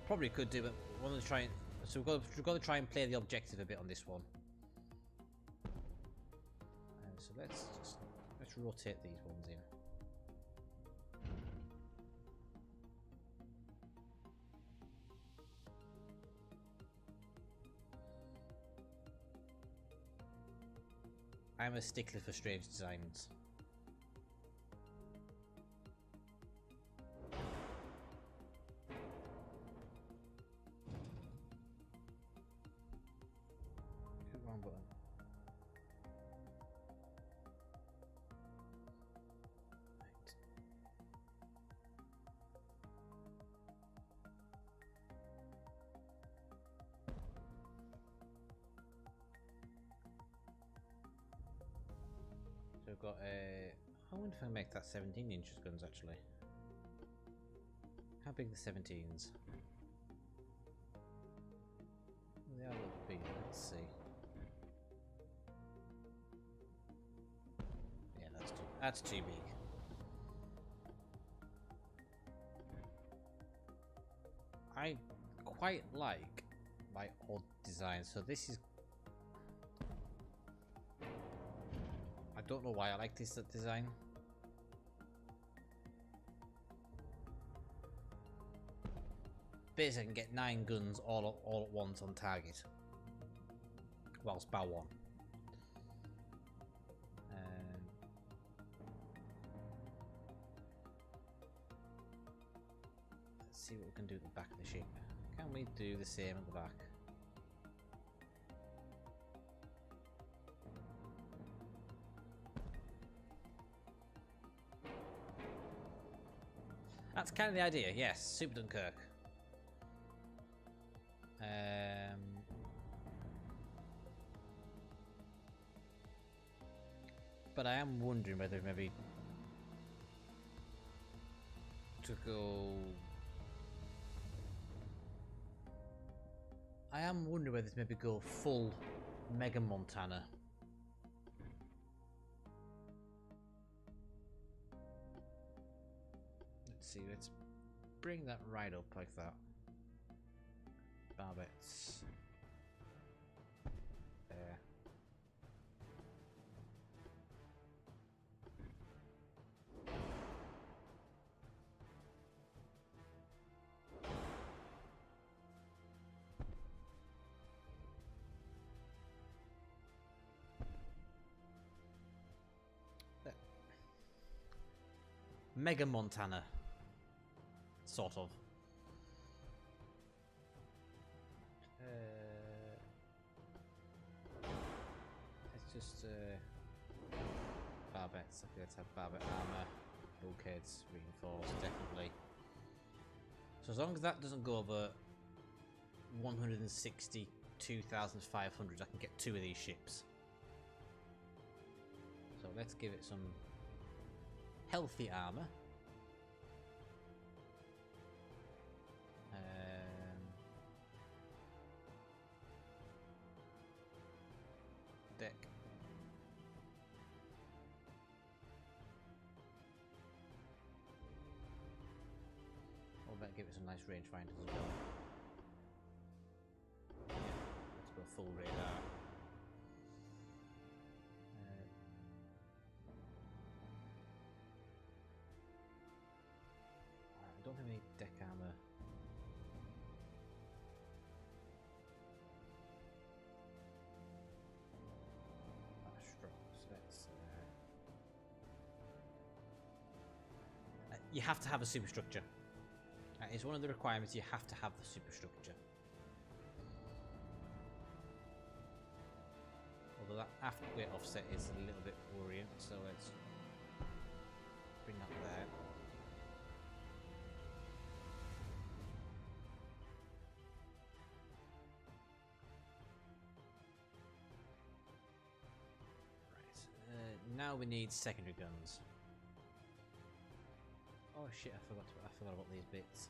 Probably could do, but we want to try and so we've got to try and play the objective a bit on this one. So let's rotate these ones in. I'm a stickler for strange designs. Wrong button. Right. So we've got a. I wonder if I make that 17 inches guns actually. How big are the 17s? They are a little big. Let's see. That's too big. I quite like my odd design, so this is... I don't know why I like this design. Basically, I can get 9 guns all at once on target, whilst bar 1. Let's see what we can do at the back of the ship. Can we do the same at the back? That's kind of the idea, yes. Super Dunkirk. But I am wondering whether maybe to go... I am wondering whether to maybe go full Mega Montana. Let's see, let's bring that right up like that. Barbettes. There. Mega Montana. Sort of. Let's just barbettes. Okay, let's have barbette armor, bulkheads, reinforced, definitely. So as long as that doesn't go over 162,500, I can get 2 of these ships. So let's give it some healthy armor. Deck. I'll bet give it some nice rangefinders as well. Yeah, let's go full radar. I don't have any deck armor. You have to have a superstructure. It's one of the requirements. You have to have the superstructure. Although that afterweight offset is a little bit worrying, so let's bring that there. Right. Now we need secondary guns. Oh shit! I forgot about these bits.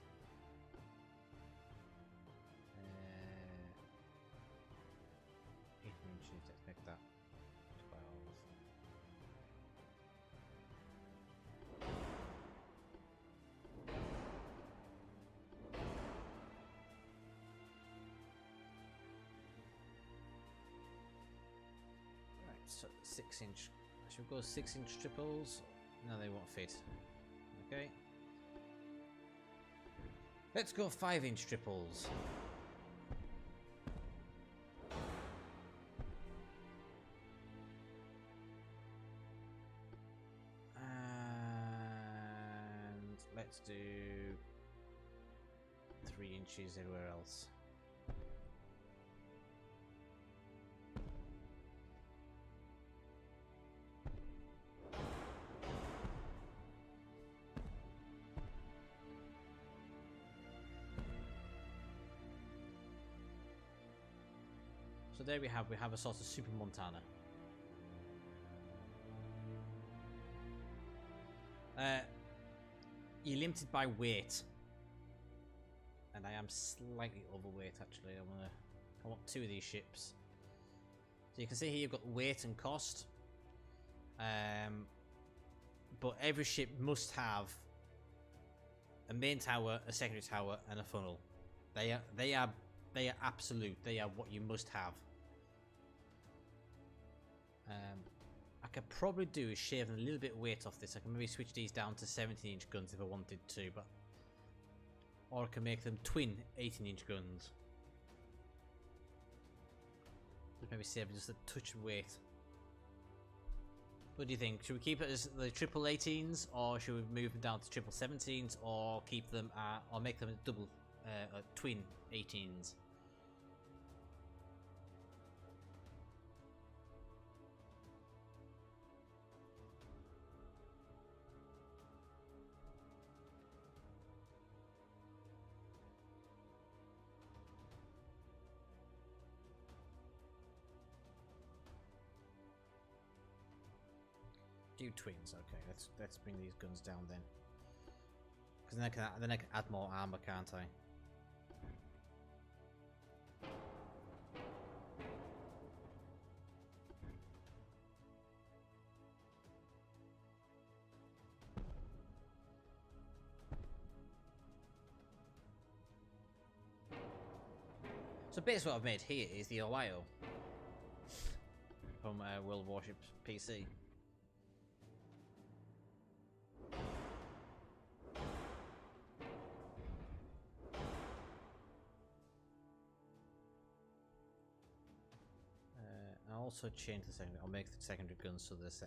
8 inches. Let's make that 12. Right, so 6 inch. Should we go 6 inch triples? No, they won't fit. Okay. Let's go 5 inch triples. And let's do 3 inches everywhere else. So there we have a sort of Super Montana. You're limited by weight, and I am slightly overweight actually. I want 2 of these ships. So you can see here you've got weight and cost. but every ship must have a main tower, a secondary tower, and a funnel. They are absolute. They are what you must have. I could probably do is shave a little bit of weight off this. I can maybe switch these down to 17-inch guns if I wanted to, but or I can make them twin 18-inch guns. Maybe save just a touch of weight. What do you think? Should we keep it as the triple 18s, or should we move them down to triple 17s, or keep them or make them a double twin 18s? Do twins, okay. Let's bring these guns down then. Because then I can add more armor, can't I? So basically what I've made here is the Ohio from World Warships PC. I'll also change the secondary. I'll make the secondary guns so there's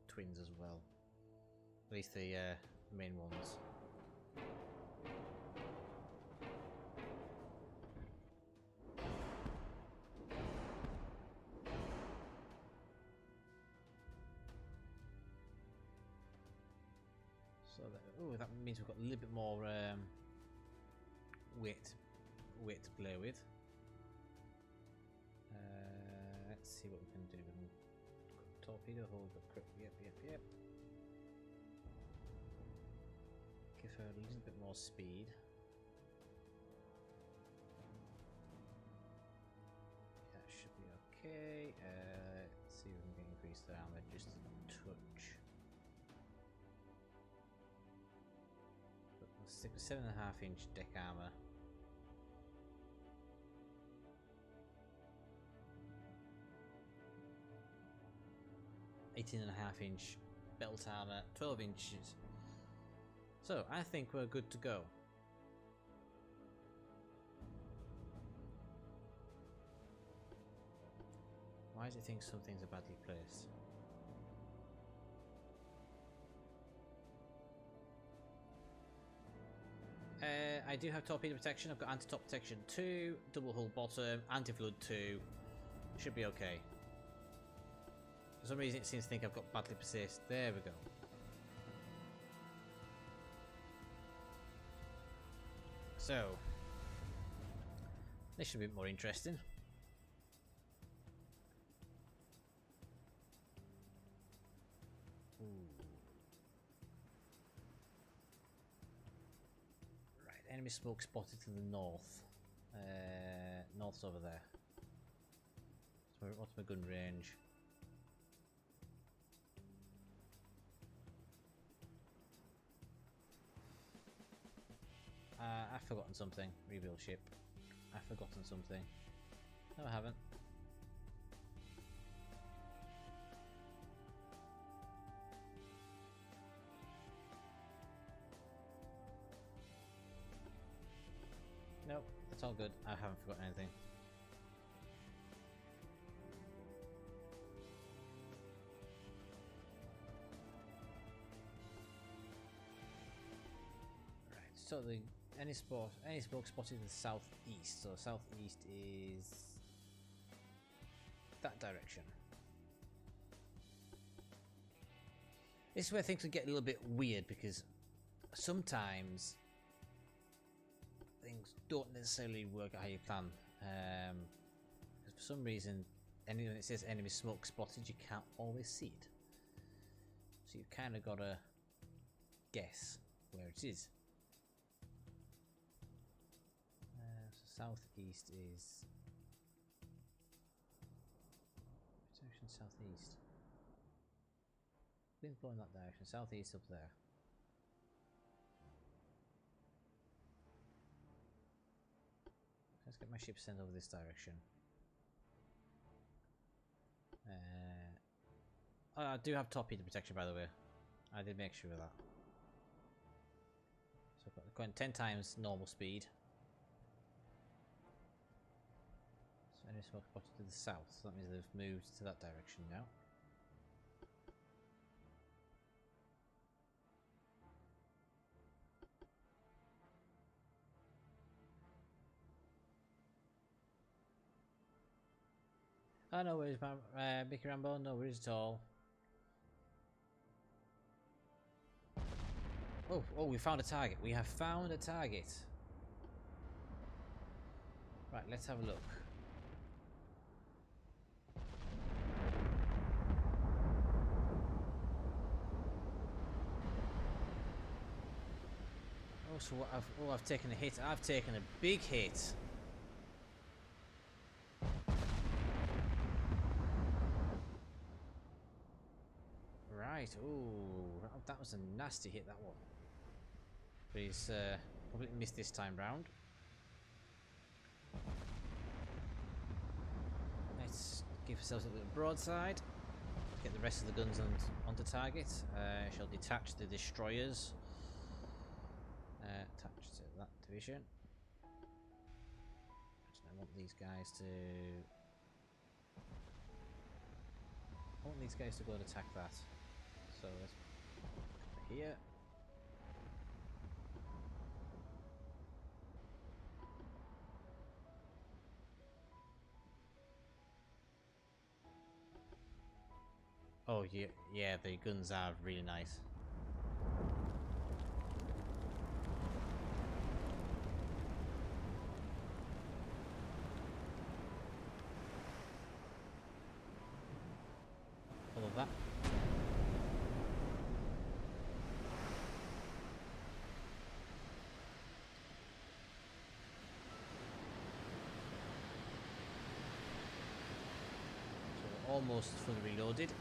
twins as well. At least the main ones. So that means we've got a little bit more weight to play with. Let's see what we can do. Torpedo hold the yep. Give her a little bit more speed. That should be okay. Let's see if we can increase the armor just a touch. But we'll stick with 7.5-inch deck armor. 18.5-inch belt armor, 12 inches. So I think we're good to go. Why does it think some things are badly placed? I do have torpedo protection. I've got anti-top protection 2, double hull bottom, anti-flood 2. Should be okay. For some reason it seems to think I've got badly placed. There we go. So this should be a bit more interesting. Right, enemy smoke spotted to the north. North's over there. What's my gun range? I've forgotten something. Rebuild ship. I've forgotten something. No, I haven't. Nope, that's all good. I haven't forgotten anything. Right, so any smoke spotted in the southeast. So southeast is that direction. This is where things can get a little bit weird because sometimes things don't necessarily work out how you plan. Because for some reason, when it says enemy smoke spotted, you can't always see it. So you've kind of got to guess where it is. So southeast is direction southeast. Wind blowing that direction. Southeast up there. Let's get my ship sent over this direction. Oh, I do have torpedo protection, by the way. I did make sure of that. So I've got going 10 times normal speed. So any smoke spotted to the south. So that means they've moved to that direction now. Oh, no worries, Mickey Rambo, no worries at all. Oh, we found a target. We have found a target. Right, let's have a look. Oh, so what I've taken a hit. I've taken a big hit. Right, oh, that was a nasty hit, that one. But he's completely missed this time round. Let's give ourselves a little broadside. Get the rest of the guns onto target. Shall detach the destroyers. Attached to that division. Actually, I want these guys to go and attack that. So let's over here. Oh yeah, the guns are really nice. All of that. So we're almost fully reloaded.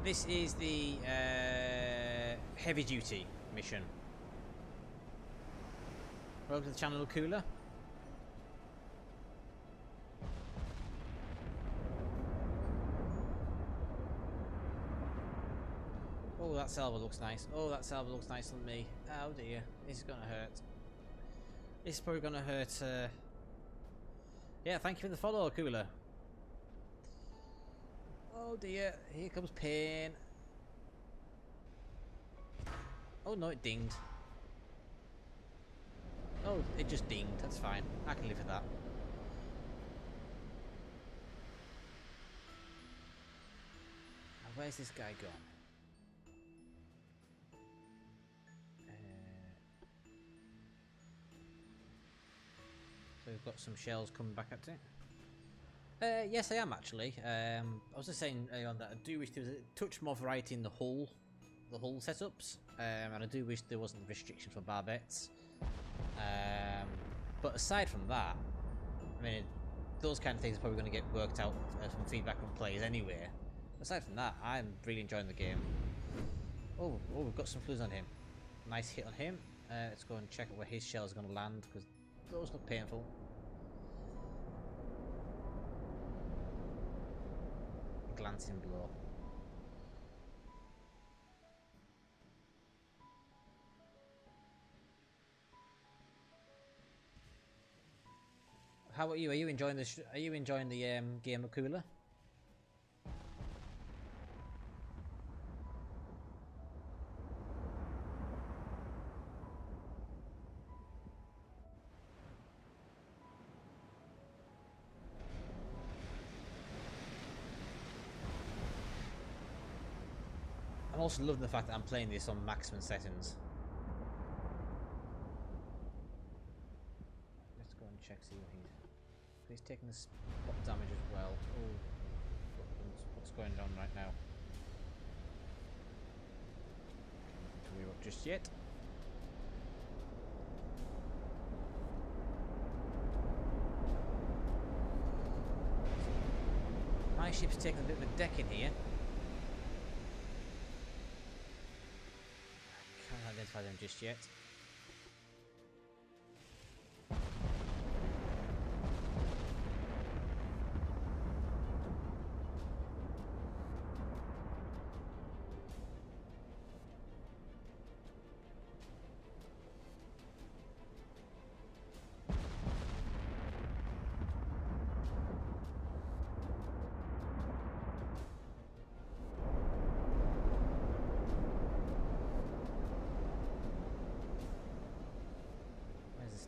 This is the heavy duty mission. Welcome to the channel, Cooler. Oh, that salvo looks nice. Oh, that salvo looks nice on me. Oh dear, this is gonna hurt. This is probably gonna hurt. Yeah, thank you for the follow, Cooler. Oh dear, here comes pain. Oh no, it dinged. Oh, it just dinged, that's fine. I can live with that. Now, where's this guy gone? So we've got some shells coming back at it. Yes, I am actually. I was just saying on that I do wish there was a touch more variety in the hull setups, and I do wish there wasn't restrictions for barbettes. But aside from that, I mean, those kind of things are probably going to get worked out from feedback from players anyway. Aside from that, I'm really enjoying the game. Oh, we've got some flues on him. Nice hit on him. Let's go and check out where his shell is going to land, because those look painful. Glancing blow. How about you? Are you enjoying this? Are you enjoying the game of Cooler? I'm also loving the fact that I'm playing this on maximum settings. Let's go and check, see what he's taking the spot damage as well. Oh, what's going on right now? Can't reroll just yet. battleship's taking a bit of a decking here. Can't identify them just yet.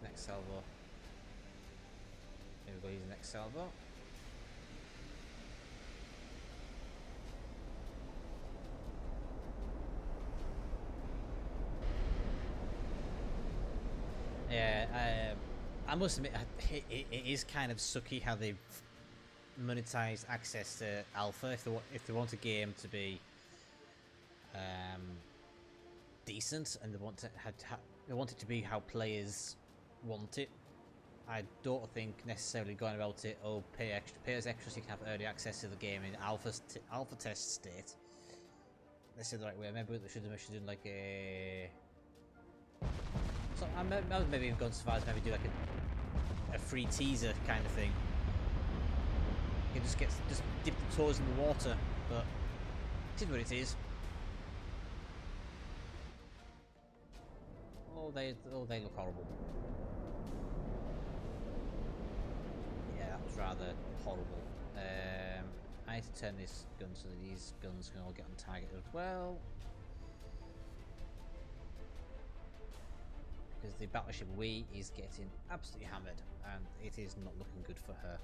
Next salvo. Here we go, use the next salvo. Yeah, I must admit, it is kind of sucky how they've monetized access to alpha. If they want a game to be decent and they want it to be how players want it, I don't think necessarily going about it, oh, pay us extra so you can have early access to the game in alpha test state. This is the right way. Maybe they should have done like a. So I was maybe even gone so far as maybe do like a free teaser kind of thing. You can just dip the toes in the water, but it is what it is. Oh, they look horrible. Yeah, that was rather horrible. I need to turn this gun so that these guns can all get on target as well. Because the battleship Wii is getting absolutely hammered, and it is not looking good for her.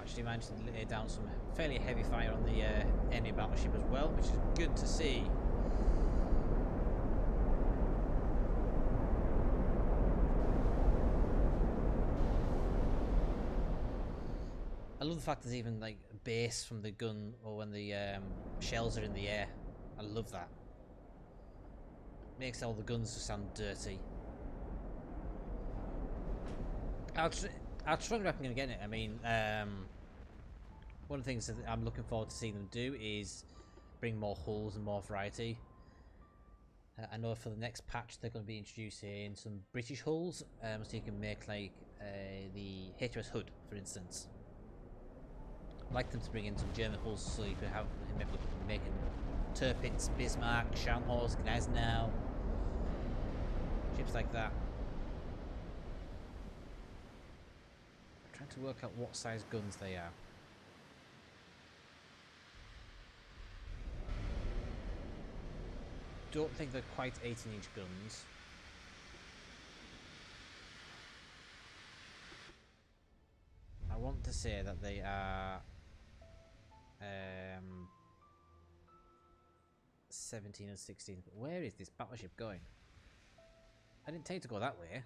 Actually managed to lay down some fairly heavy fire on the enemy battleship as well, which is good to see. I love the fact there's even like a base from the gun or when the shells are in the air. I love that. Makes all the guns sound dirty. I'll try and reckon I'm gonna get it. I mean, one of the things that I'm looking forward to seeing them do is bring more hulls and more variety. I know for the next patch they're going to be introducing some British hulls, so you can make like the HMS Hood, for instance. I'd like them to bring in some German hulls so you could have maybe making Tirpitz, Bismarck, Scharnhorst, Gneisenau, ships like that. I'm trying to work out what size guns they are. Don't think they're quite 18-inch guns. I want to say that they are 17 and 16. But where is this battleship going? I didn't tell you to go that way.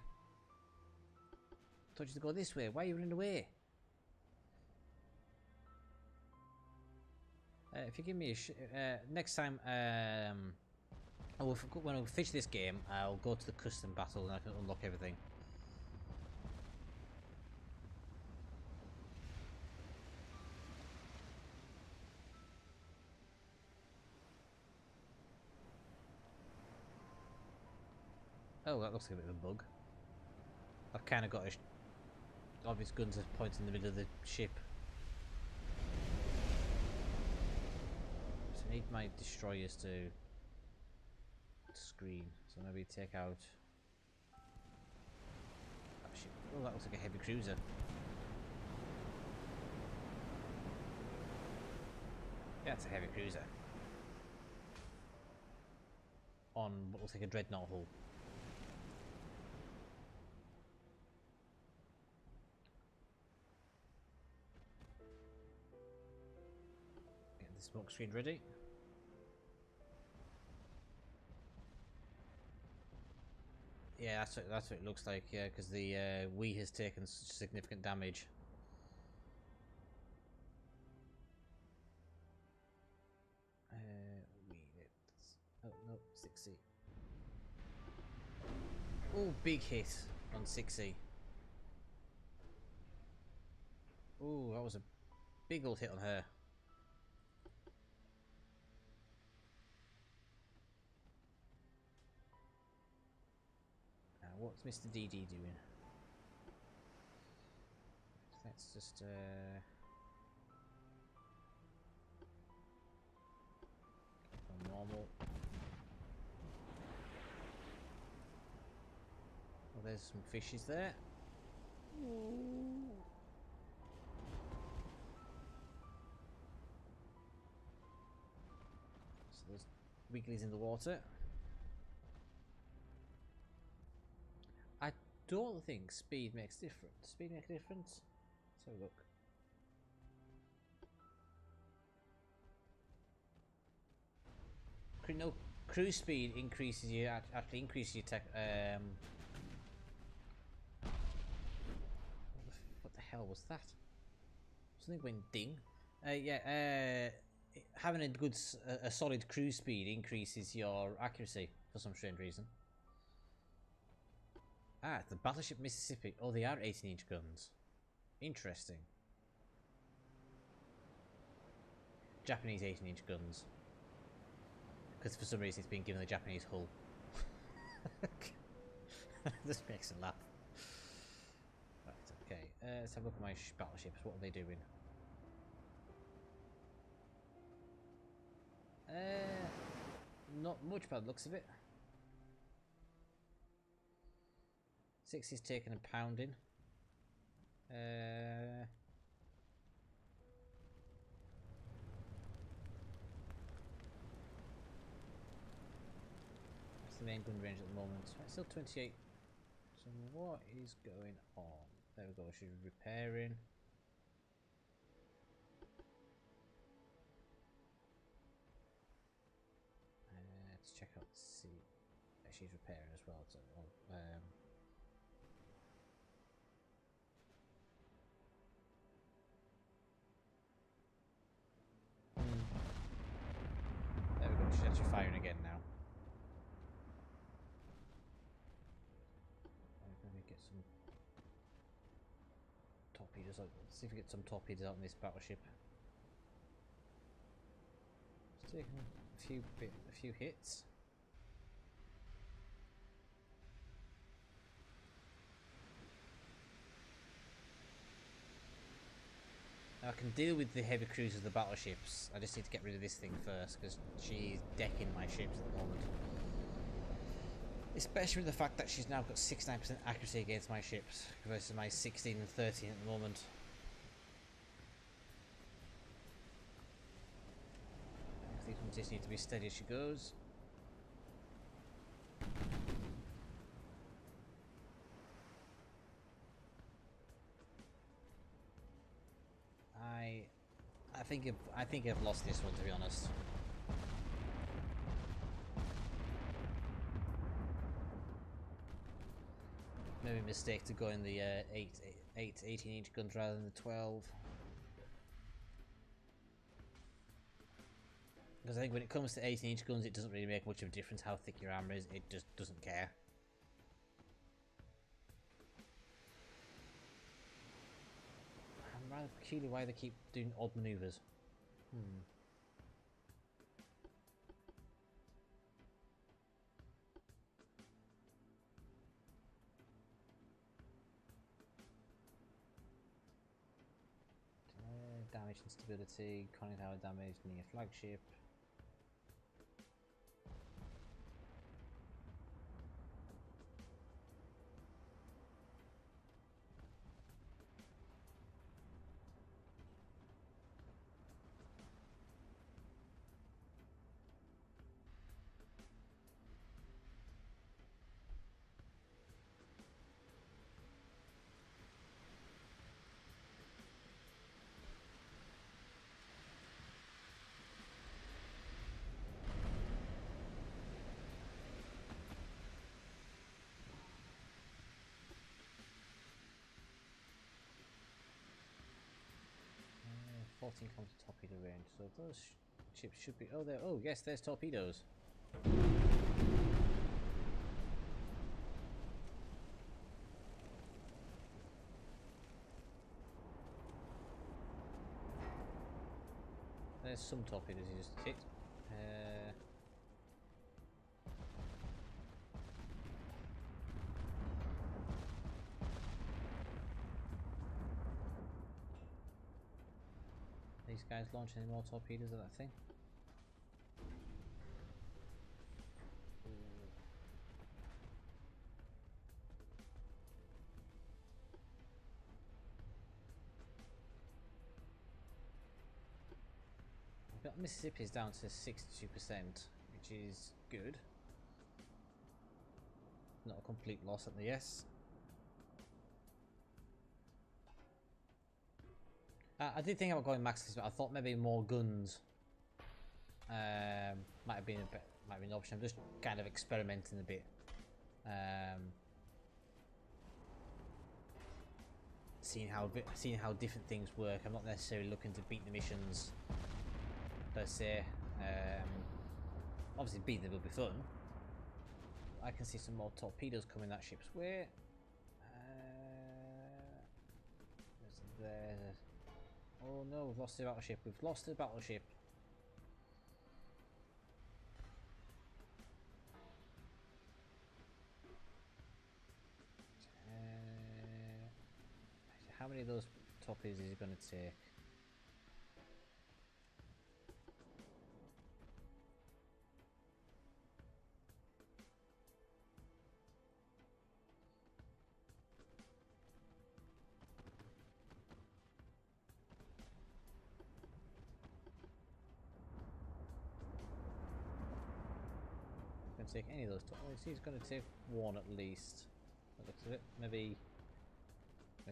I told you to go this way. Why are you running away? If you give me a next time, when I finish this game, I'll go to the custom battle and I can unlock everything. Oh, that looks like a bit of a bug. I've kind of got a obvious guns are pointing in the middle of the ship. So I need my destroyers to screen. So maybe take out. Oh, that looks like a heavy cruiser. Yeah, it's a heavy cruiser. On what looks like a dreadnought hull. Get the smoke screen ready. Yeah, that's what it looks like. Yeah, because the Wii has taken significant damage. Oh no, 6C. Oh, big hit on 6C. Oh, that was a big old hit on her. Now, what's Mr. DD doing? Let's just normal. Well, there's some fishes there. So there's wigglies in the water. I don't think speed makes a difference. Speed makes a difference? Let's have a look. No, cruise speed increases you actually increases your tech. What the hell was that? Something went ding. Yeah. Having a solid cruise speed increases your accuracy for some strange reason. Ah, the battleship Mississippi. Oh, they are 18-inch guns. Interesting. Japanese 18-inch guns. Because for some reason it's been given a Japanese hull. This makes it laugh. Right, okay. Let's have a look at my battleships. What are they doing? Not much by the looks of it. 6 is taking a pounding. That's the main gun range at the moment. Right, still 28. So what is going on? There we go. She's repairing. Let's check out. See, she's repairing as well. So, there we go. She's actually firing again now. Let me get some torpedoes out. Let's see if we get some torpedoes out in this battleship. Just taking a few hits. Now I can deal with the heavy cruisers of the battleships. I just need to get rid of this thing first because she's decking my ships at the moment. Especially with the fact that she's now got 69% accuracy against my ships versus my 16 and 13 at the moment. These ones just need to be steady as she goes. I think I've lost this one, to be honest. Maybe a mistake to go in the 18-inch guns rather than the 12. Because I think when it comes to 18-inch guns, it doesn't really make much of a difference how thick your armor is. It just doesn't care. I'm rather peculiar why they keep doing odd maneuvers. Damage and stability, conning tower damage near flagship. 14 kilometer torpedo range. So those ships should be. Oh, there. Oh, yes, there's torpedoes. There's some torpedoes you just hit. These guys launching any more torpedoes at that thing? Mississippi is down to 62%, which is good. Not a complete loss at the yes. I did think about going maxes, but I thought maybe more guns might have been an option. I'm just kind of experimenting a bit, seeing how different things work. I'm not necessarily looking to beat the missions per se. Obviously, beating them will be fun. I can see some more torpedoes coming that ship's way. There. Oh no, we've lost the battleship. We've lost the battleship. How many of those torpedoes is it going to take? Take any of those torpedoes. He's going to take one at least. That looks of it. Maybe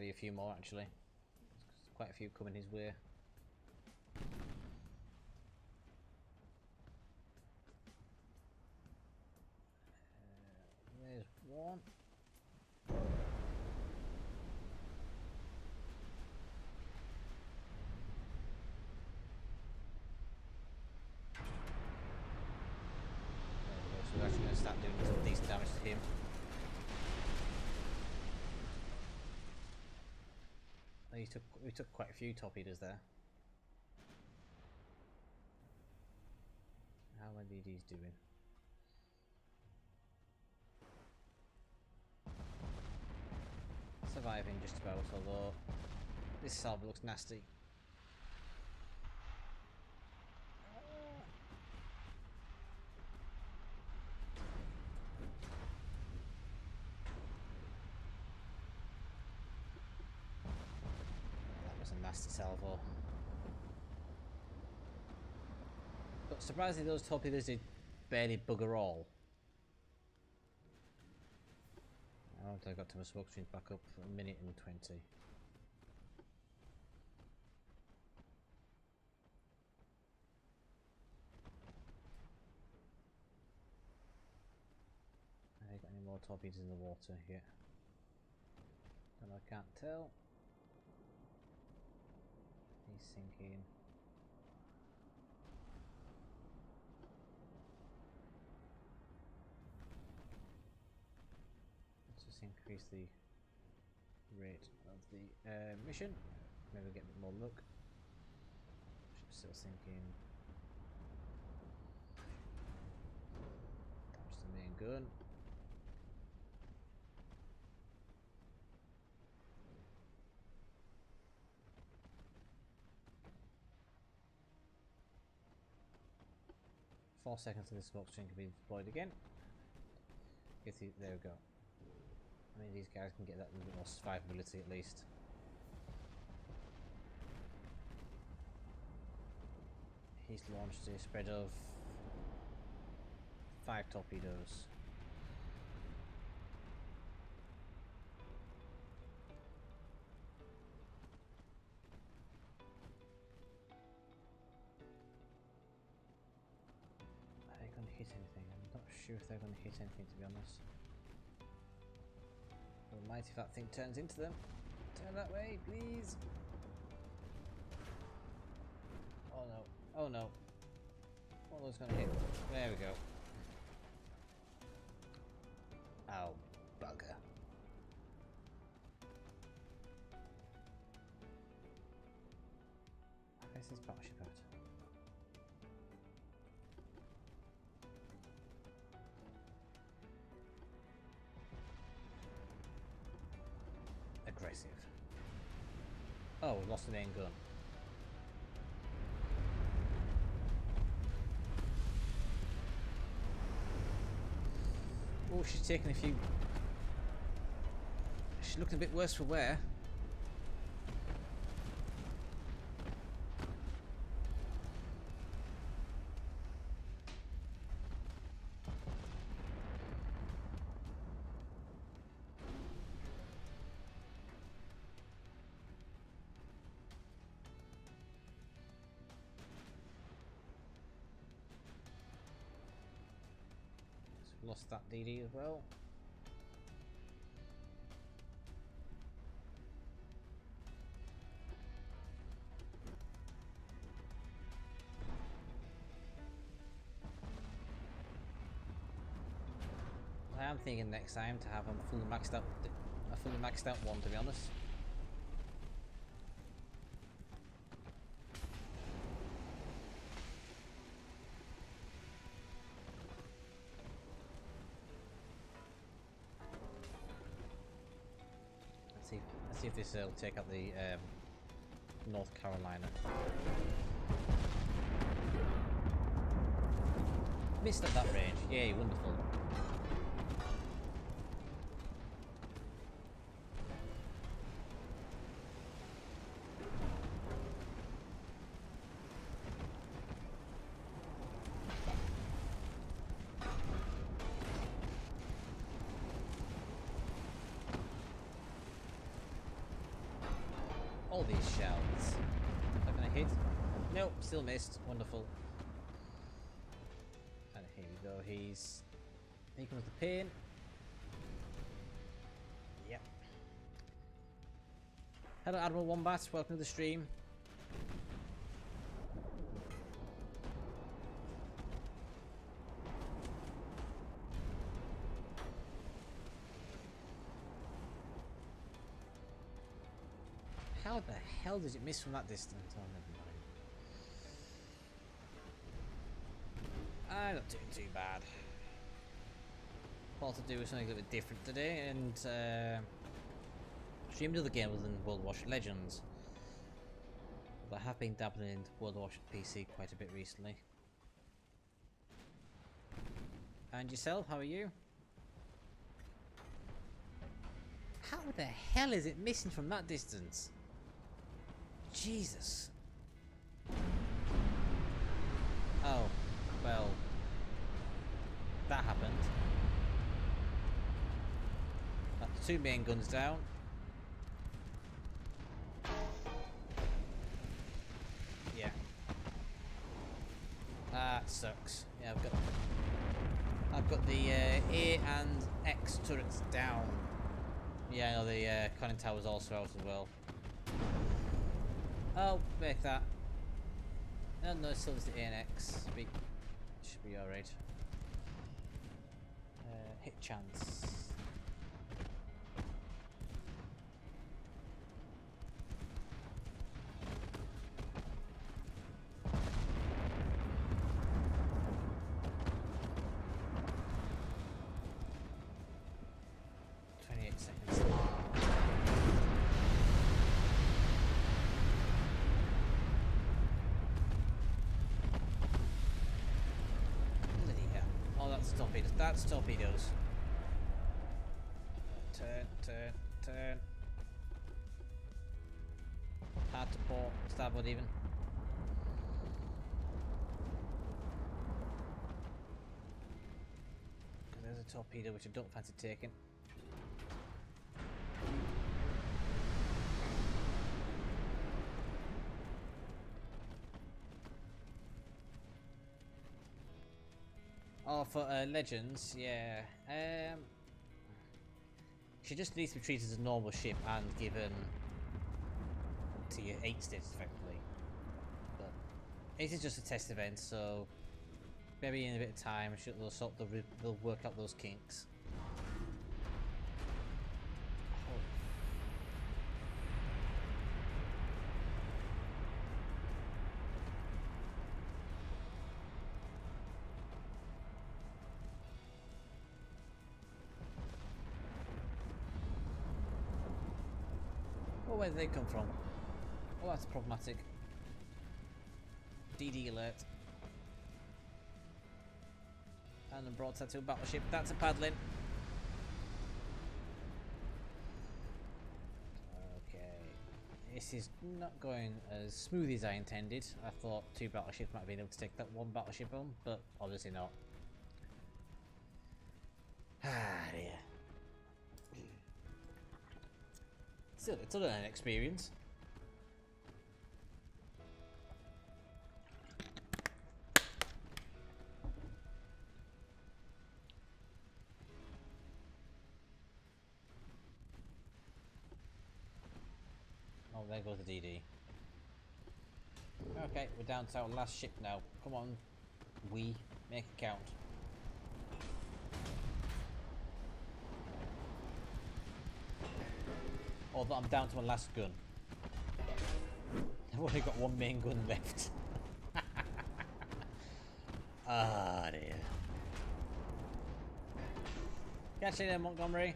a few more actually. There's quite a few coming his way. There's one. We're actually going to start doing some decent damage to him. We took quite a few torpedoes there. How are these doing? Surviving just about, although this Cerb looks nasty. Nasty salvo. But surprisingly, those torpedoes did barely bugger all. I got to my smoke screens back up for 1 minute and 20. Have you got any more torpedoes in the water yet? And I can't tell. He's sinking. Let's just increase the rate of the mission. Maybe get a bit more luck. Ship's still sinking. Damage the main gun. Four seconds and the smoke screen can be deployed again. There we go. I mean, these guys can get that little bit more survivability at least. He's launched a spread of 5 torpedoes. Hit anything. I'm not sure if they're going to hit anything, to be honest. Almighty, if that thing turns into them. Turn that way, please. Oh no. Oh no. One of those gonna hit. There we go. Oh, bugger. Where's this battleship at? Aggressive. Oh, we lost the main gun. Oh, she's taking a few. She's looking a bit worse for wear. Lost that DD as well. I am thinking next time to have a fully maxed out one, to be honest. Let's see if this will take out the North Carolina. Missed at that range. Yay, wonderful. All these shells. Not gonna hit. Nope, still missed. Wonderful. And here we go. Here comes the pain. Yep. Hello, Admiral Wombat. Welcome to the stream. How the hell did it miss from that distance? Oh, never mind. I'm not doing too bad. Thought to do something a little bit different today, and streamed other games than World of Warcraft Legends. But I have been dabbling into World of Warcraft PC quite a bit recently. And yourself, how are you? How the hell is it missing from that distance? Jesus. Oh, well, that happened. That's two main guns down. Yeah. That sucks. Yeah, I've got the A and X turrets down. Yeah, no, the conning tower's also out as well. Oh, make that. Oh no, still just the A and X. Should be alright. Hit chance. That's torpedoes. Turn. Hard to port, starboard even. There's a torpedo which I don't fancy taking. Oh, for Legends, yeah. She just needs to be treated as a normal ship and given tier 8 status, effectively. But This is just a test event, so maybe in a bit of time they'll work out those kinks. Oh, where did they come from? Oh, that's problematic. DD alert. And a broadside to a battleship. That's a paddling. Okay. This is not going as smooth as I intended. I thought 2 battleships might have been able to take that 1 battleship on, but obviously not. Ah, dear. Still, it's still an experience. Oh, there goes the DD. Okay, we're down to our last ship now. Come on, we make it count. Although I'm down to my last gun. I've only got 1 main gun left. Ah, dear. Catch you there, Montgomery.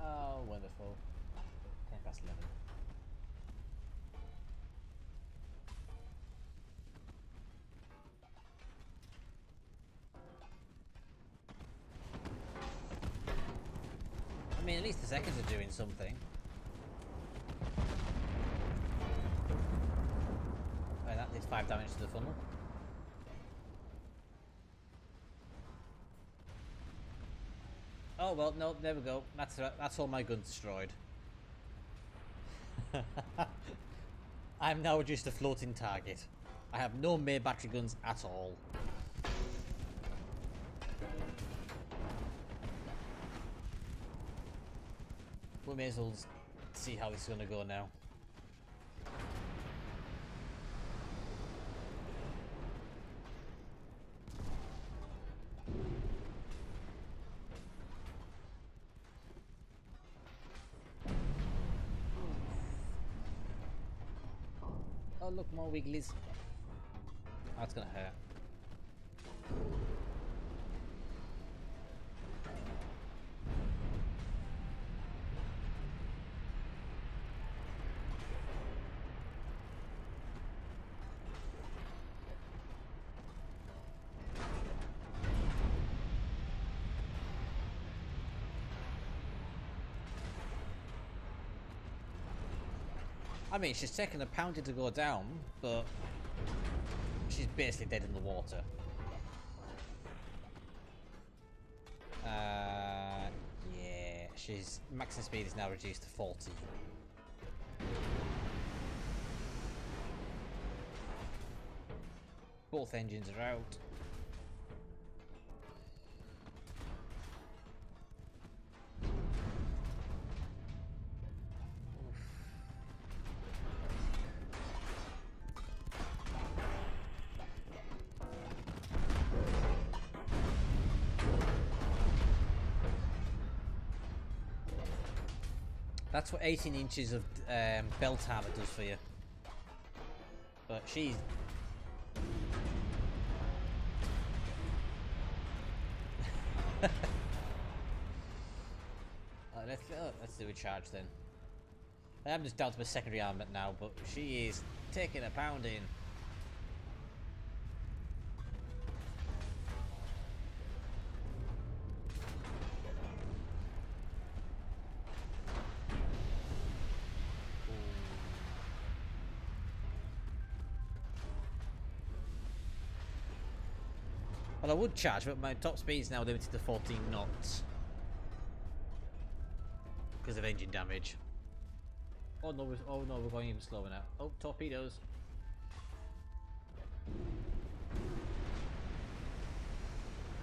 Oh, wonderful. 10 past 11. I mean, at least the seconds are doing something. Oh, that did 5 damage to the funnel. Oh well, no, there we go. That's all my guns destroyed. I'm now just a floating target. I have no main battery guns at all. We may as well see how this is going to go now. Oh look, more wigglies. That's gonna hurt. I mean, she's taken a pounding to go down, but she's basically dead in the water. Yeah, she's maximum speed is now reduced to 40. Both engines are out. That's what 18 inches of belt armor does for you. But she's... let's do a charge then. I'm just down to my secondary armament now, but she is taking a pounding. Well, I would charge, but my top speed is now limited to 14 knots. Because of engine damage. Oh no, we're going even slower now. Oh, torpedoes.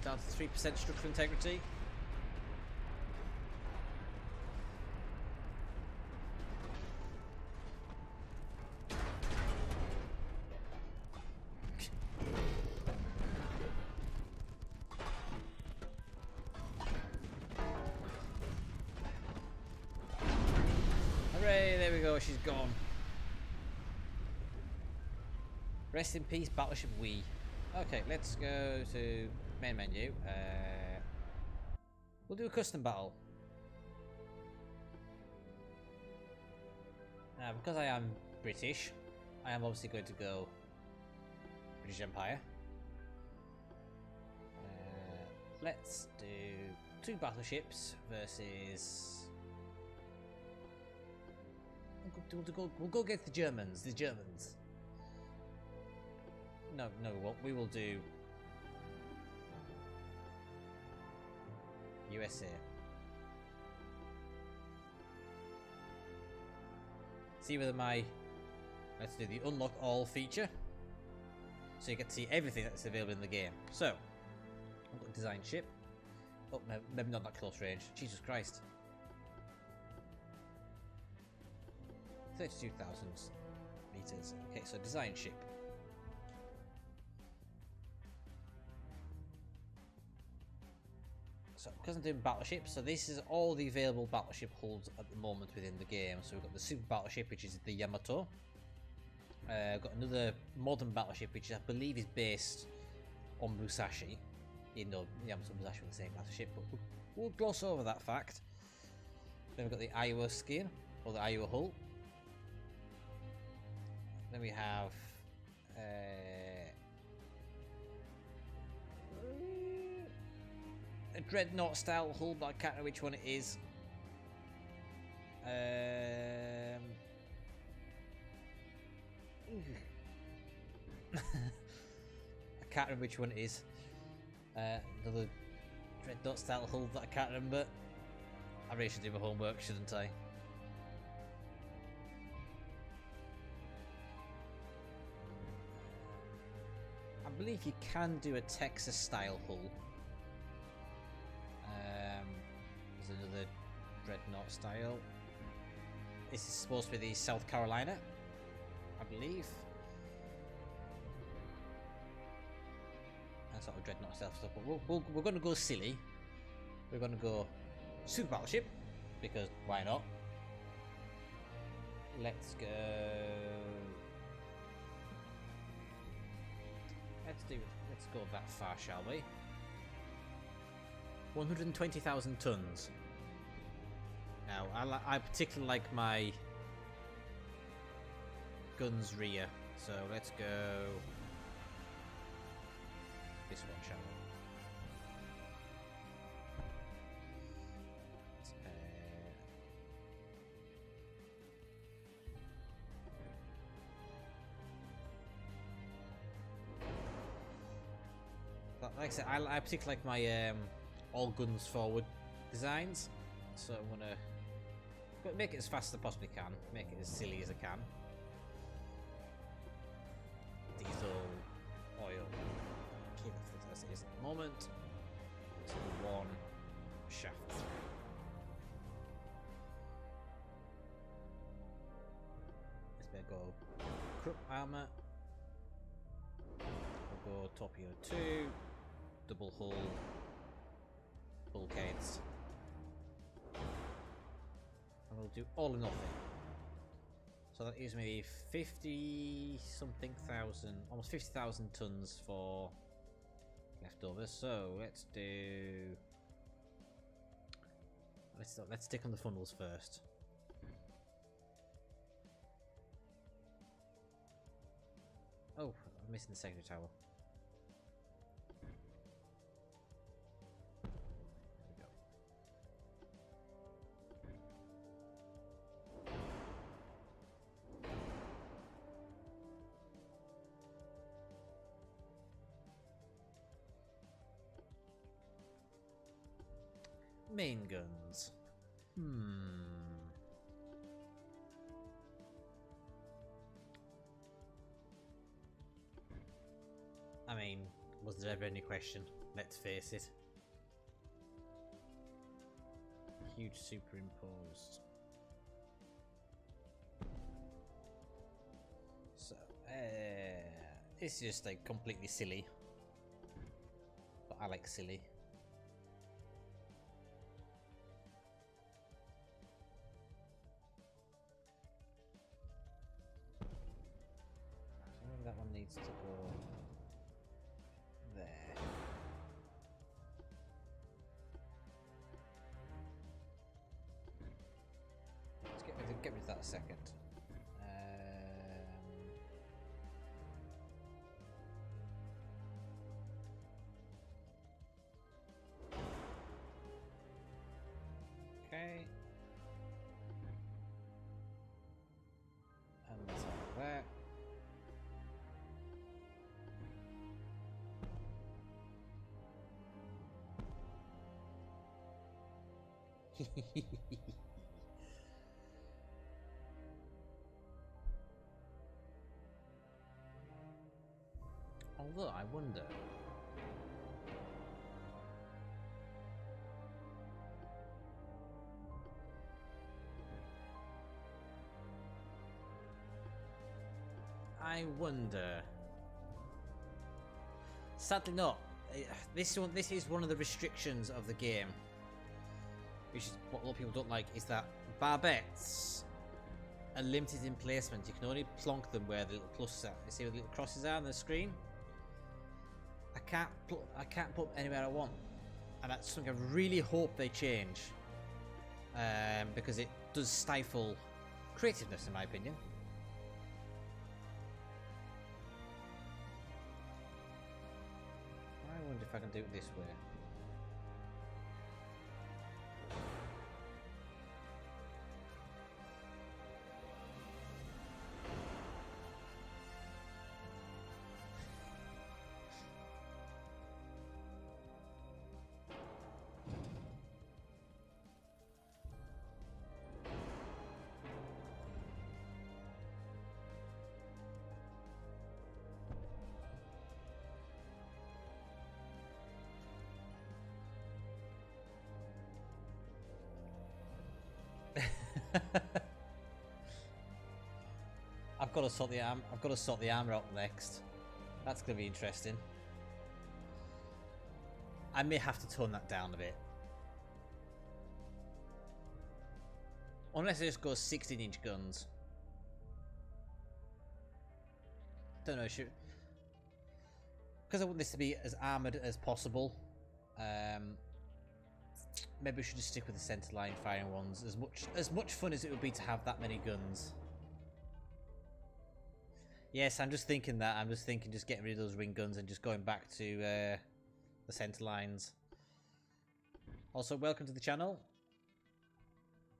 Down to 3% structural integrity. we go, she's gone. Rest in peace, battleship we. Okay, let's go to main menu. We'll do a custom battle. Now, because I am British, I am obviously going to go British Empire. Let's do 2 battleships versus... We'll go against the Germans. The Germans. No, we will do USA. See whether my... Let's do the unlock all feature. So you get to see everything that's available in the game. So, I've got design ship. Oh, maybe not that close range. Jesus Christ. 32,000 meters. Okay, so design ship. So, because I'm doing battleships, so this is all the available battleship hulls at the moment within the game. So we've got the super battleship, which is the Yamato. Got another modern battleship, which I believe is based on Musashi. Even though Yamato and Musashi were the same battleship, but we'll gloss over that fact. Then we've got the Iowa skin, or the Iowa hull. Then we have a Dreadnought style hull, but I can't know which one it is. I can't remember which one it is. Another Dreadnought style hull that I can't remember. I really should do my homework, shouldn't I? I believe you can do a Texas style hull. There's another Dreadnought style. This is supposed to be the South Carolina, I believe. And sort of Dreadnought style stuff, but we're going to go silly. We're going to go super battleship, because why not? Let's go. Let's go that far, shall we? 120,000 tons. Now, I particularly like my guns rear, so let's go this one, shall we? Like I said, I particularly like my all guns forward designs, so I'm gonna make it as fast as I possibly can, make it as silly as I can. Diesel, oil, keep it as it is at the moment. So 1 shaft. Let's better go Krupp armor. We'll go torpedo 2. Double hull, bulkheads, and we'll do all or nothing. So that gives me 50 something thousand, almost 50,000 tons for leftovers. So let's stick on the funnels first. Oh, I'm missing the secondary tower. Main guns. I mean, was there ever any question? Let's face it. Huge superimposed. So, it's just like completely silly. But I like silly. needs to go there. Let's get rid of that a second. Okay. And that's all there. Although I wonder. Sadly not. This is one of the restrictions of the game, which is what a lot of people don't like, is that barbettes are limited in placement. You can only plonk them where the little pluses are. You see where the little crosses are on the screen? I can't put them anywhere I want. And that's something I really hope they change. Because it does stifle creativeness, in my opinion. I wonder if I can do it this way. I've got to sort the armor out next. That's going to be interesting. I may have to tone that down a bit. Unless I just go 16-inch guns. Don't know, should, because I want this to be as armored as possible. Maybe we should just stick with the center line firing ones. As much fun as it would be to have that many guns. Yes, I'm just thinking that. I'm just thinking just getting rid of those ring guns and just going back to the center lines. Also, welcome to the channel.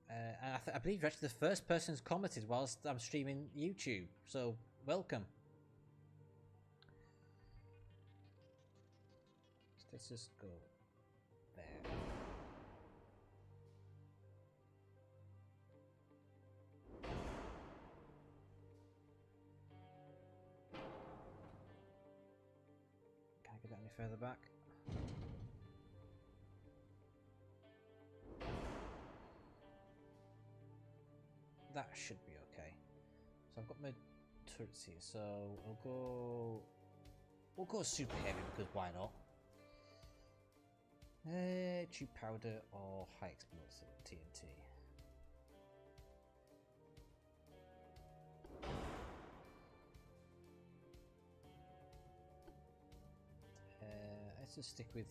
And I believe you're actually the first person who's commented whilst I'm streaming YouTube. So, welcome. Let's just go there. Can I get that any further back? That should be okay. So I've got my turrets here, so we'll go super heavy because why not? Tube powder or high explosive TNT. Let's just stick with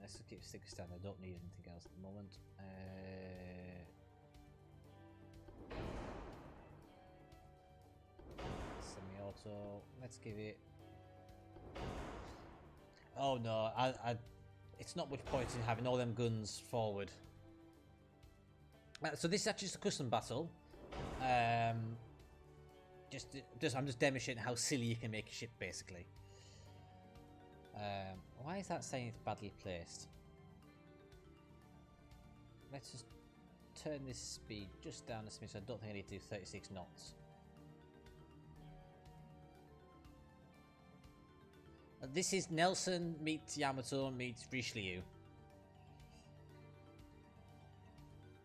stick with standard. I don't need anything else at the moment. Semi-auto. Let's give it. Oh no, it's not much point in having all them guns forward. So this is actually just a custom battle. I'm just demonstrating how silly you can make a ship, basically. Why is that saying it's badly placed? Let's just turn this speed just down a smidge. So I don't think I need to do 36 knots. This is Nelson meets Yamato meets Richelieu.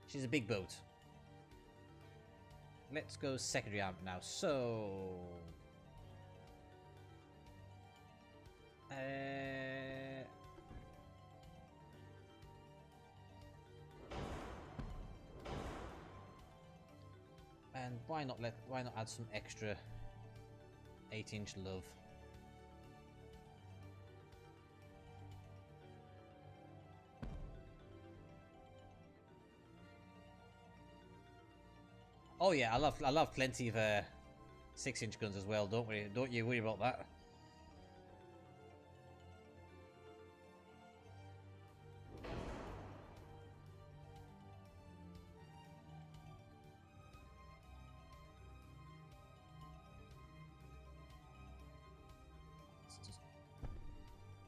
She's a big boat. Let's go secondary armor now. So... and why not add some extra 8-inch love. Oh yeah, I love plenty of 6-inch guns as well. Don't you worry about that. Let's just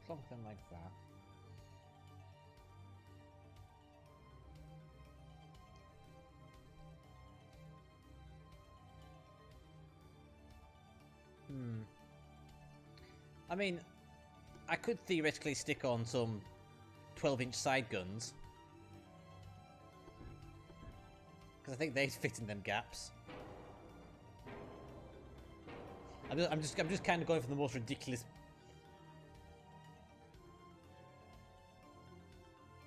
plonk them like that. I mean, I could theoretically stick on some 12-inch side guns, because I think they'd fit in them gaps. I'm just kind of going for the most ridiculous.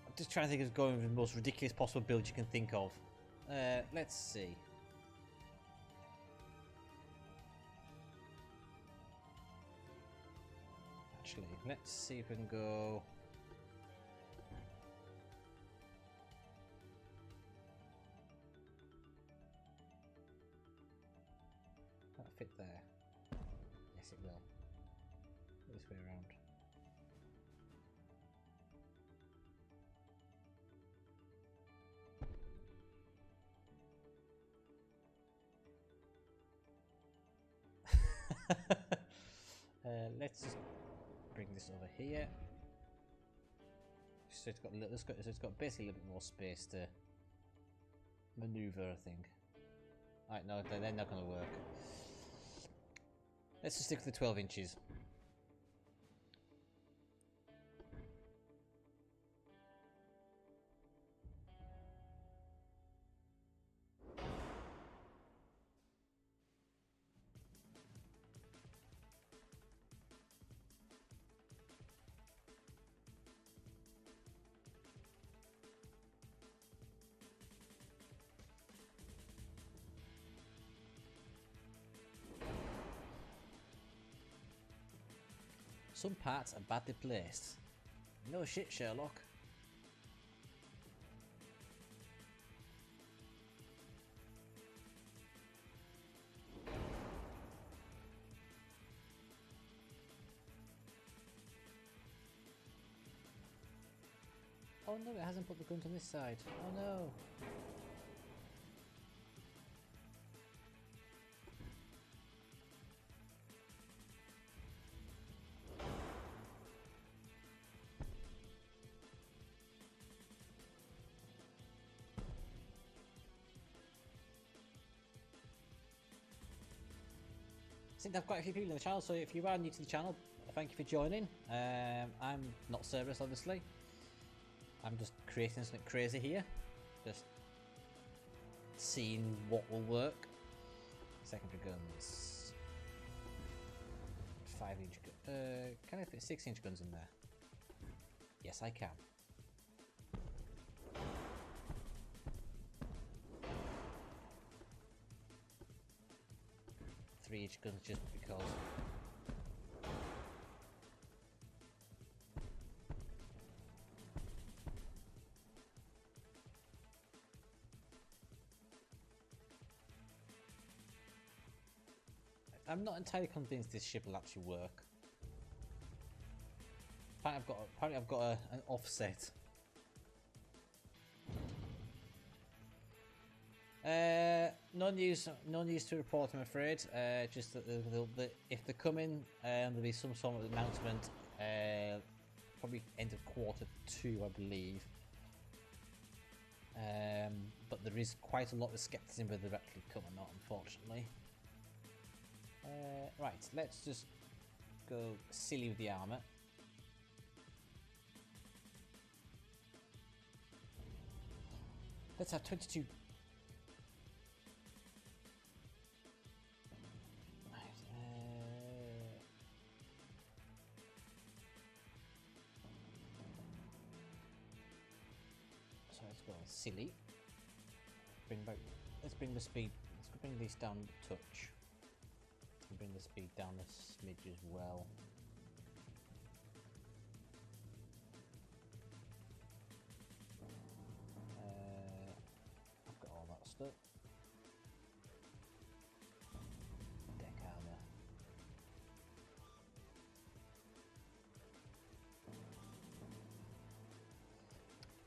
I'm just trying to think of going for the most ridiculous possible build you can think of. Let's see. Actually, let's see if we can go. That'll fit there. Yes, it will. This way around. Let's just bring this over here. So it's got basically a little bit more space to maneuver, I think. Alright, no, they're not going to work. Let's just stick to the 12 inches. Some parts are badly placed. No shit, Sherlock. Oh no, it hasn't put the guns on this side. Oh no. I think I've quite a few people in the channel, so if you are new to the channel, thank you for joining. I'm not Cerberus, obviously. I'm just creating something crazy here. Just seeing what will work. Secondary guns. 5-inch gun. Can I fit 6-inch guns in there? Yes, I can. Three-inch guns just because. I'm not entirely convinced this ship will actually work. Apparently I've got an offset. No news to report, I'm afraid. Just that if they're coming, there'll be some sort of announcement. Probably end of Q2, I believe. But there is quite a lot of skepticism whether they're actually come or not, unfortunately. Right, let's just go silly with the armour. Let's have 22. Right, so let's go silly. Let's bring the speed. Let's bring this down a touch. bring the speed down a smidge as well. I've got all that stuff. Deck armor.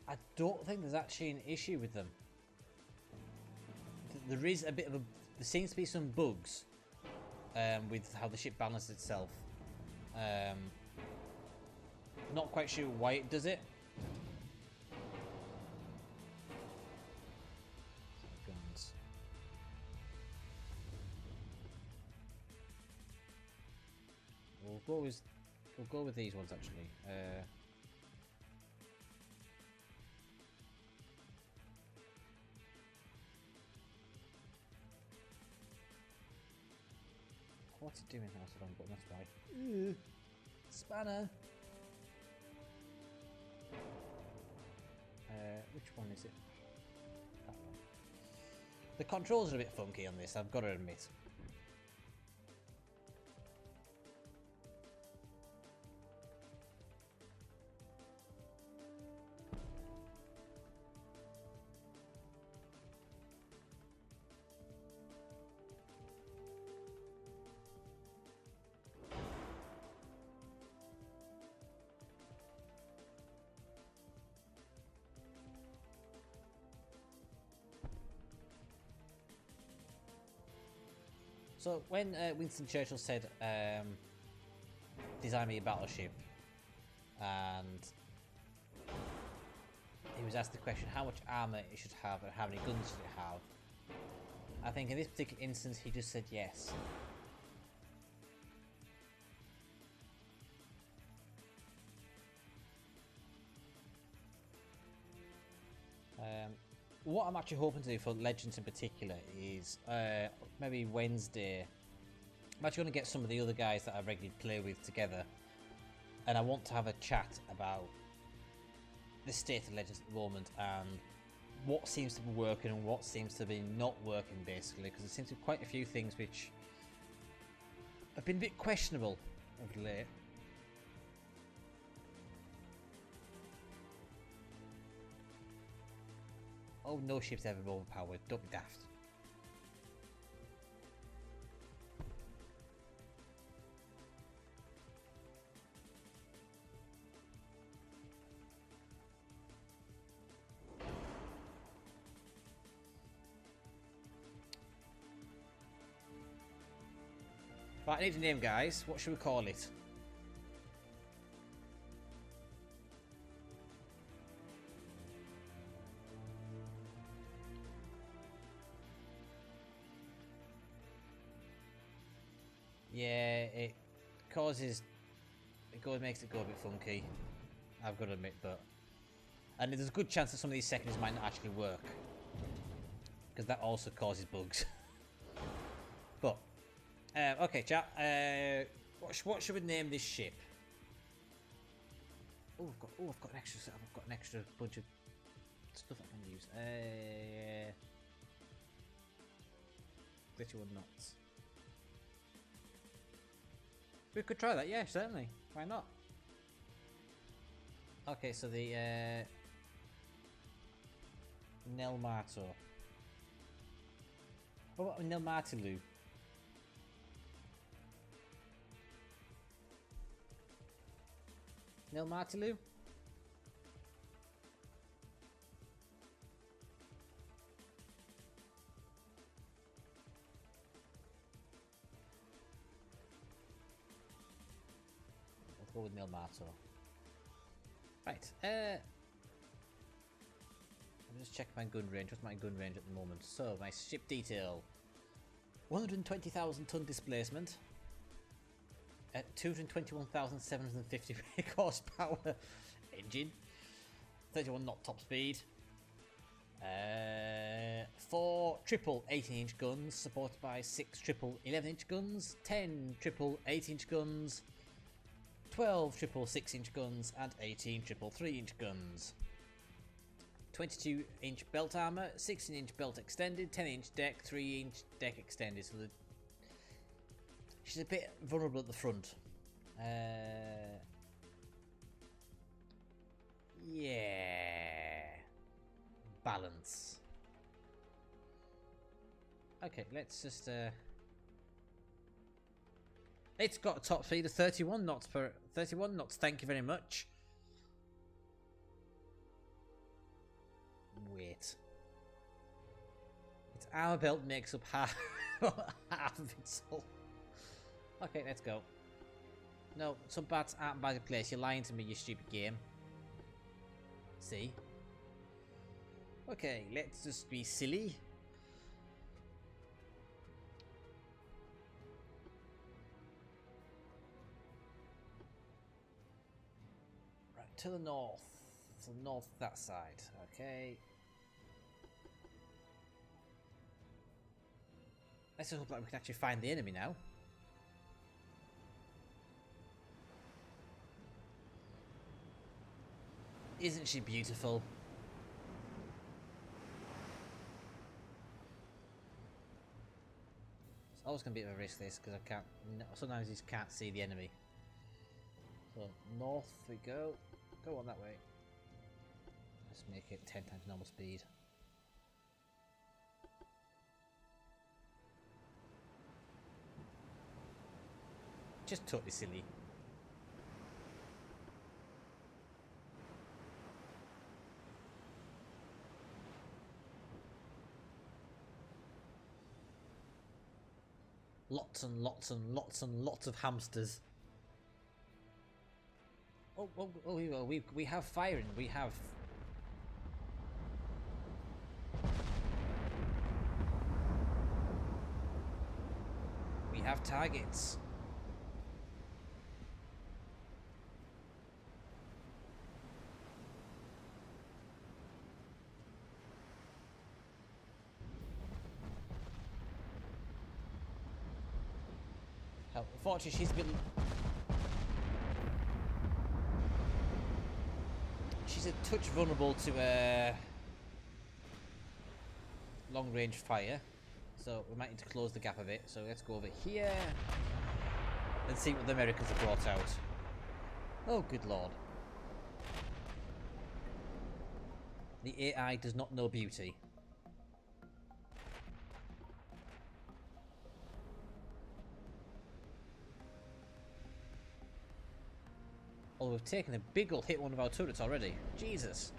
I don't think there's actually an issue with them. There is a bit of a... There seems to be some bugs with how the ship balances itself. Not quite sure why it does it. Guns. We'll go with these ones actually. What's it doing? That's the wrong button, that's right. Spanner! Which one is it? That one. The controls are a bit funky on this, I've got to admit. So when Winston Churchill said, design me a battleship, and he was asked the question how much armour it should have and how many guns should it have, I think in this particular instance he just said yes. What I'm actually hoping to do for Legends in particular is maybe Wednesday. I'm actually going to get some of the other guys that I regularly play with together, and I want to have a chat about the state of Legends at the moment and what seems to be working and what seems to be not working, basically, because there seems to be quite a few things which have been a bit questionable of late. Oh, no ship's ever overpowered. Don't be daft. Right, I need a name, guys. What should we call it? Yeah, it makes it go a bit funky. I've got to admit, and there's a good chance that some of these seconds might not actually work, because that also causes bugs. But okay, chat. What should we name this ship? Oh, I've got an extra set. I've got an extra bunch of stuff I can use. Glitchy nuts. We could try that, yeah, certainly. Why not? Okay, so the Nelmato. What about Nelmatilu? Nelmatilu? Go with Nelmato. Right, I'm just checking my gun range. What's my gun range at the moment? So, my ship detail. 120,000 ton displacement. At 221,750 brake horsepower engine. 31 knot top speed. 4 triple 18-inch guns, supported by 6 triple 11-inch guns, 10 triple 8-inch guns, 12 triple 6-inch guns, and 18 triple 3-inch guns. 22-inch belt armor, 16-inch belt extended, 10-inch deck, 3-inch deck extended. So the She's a bit vulnerable at the front. Yeah. Balance. Okay, let's just it's got a top speed of 31 knots per 31 knots. Thank you very much. Wait. Its armor belt makes up half of its hull. Okay, let's go. No, some bats aren't by the place. You're lying to me, you stupid game. See? Okay, let's just be silly. Right, to the north. To the north, that side. Okay. Let's just hope that we can actually find the enemy now. Isn't she beautiful? It's always going to be a risk this because I can't. Sometimes you just can't see the enemy. So north we go. Go on that way. Let's make it 10 times normal speed. Just totally silly. Lots and lots and lots and lots of hamsters. We have firing. We have. We have targets. Unfortunately, she's a bit. She's a touch vulnerable to long-range fire, so we might need to close the gap a bit. So let's go over here and see what the Americans have brought out. Oh, good lord! The AI does not know beauty. Oh, we've taken a big ol' hit one of our turrets already. Jesus.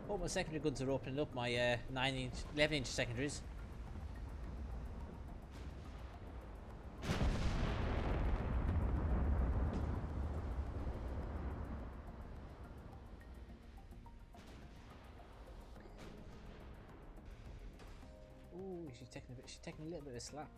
Oh, my secondary guns are opening up, my 9-inch, 11-inch secondaries. Ooh, she's taking a little bit of a slap.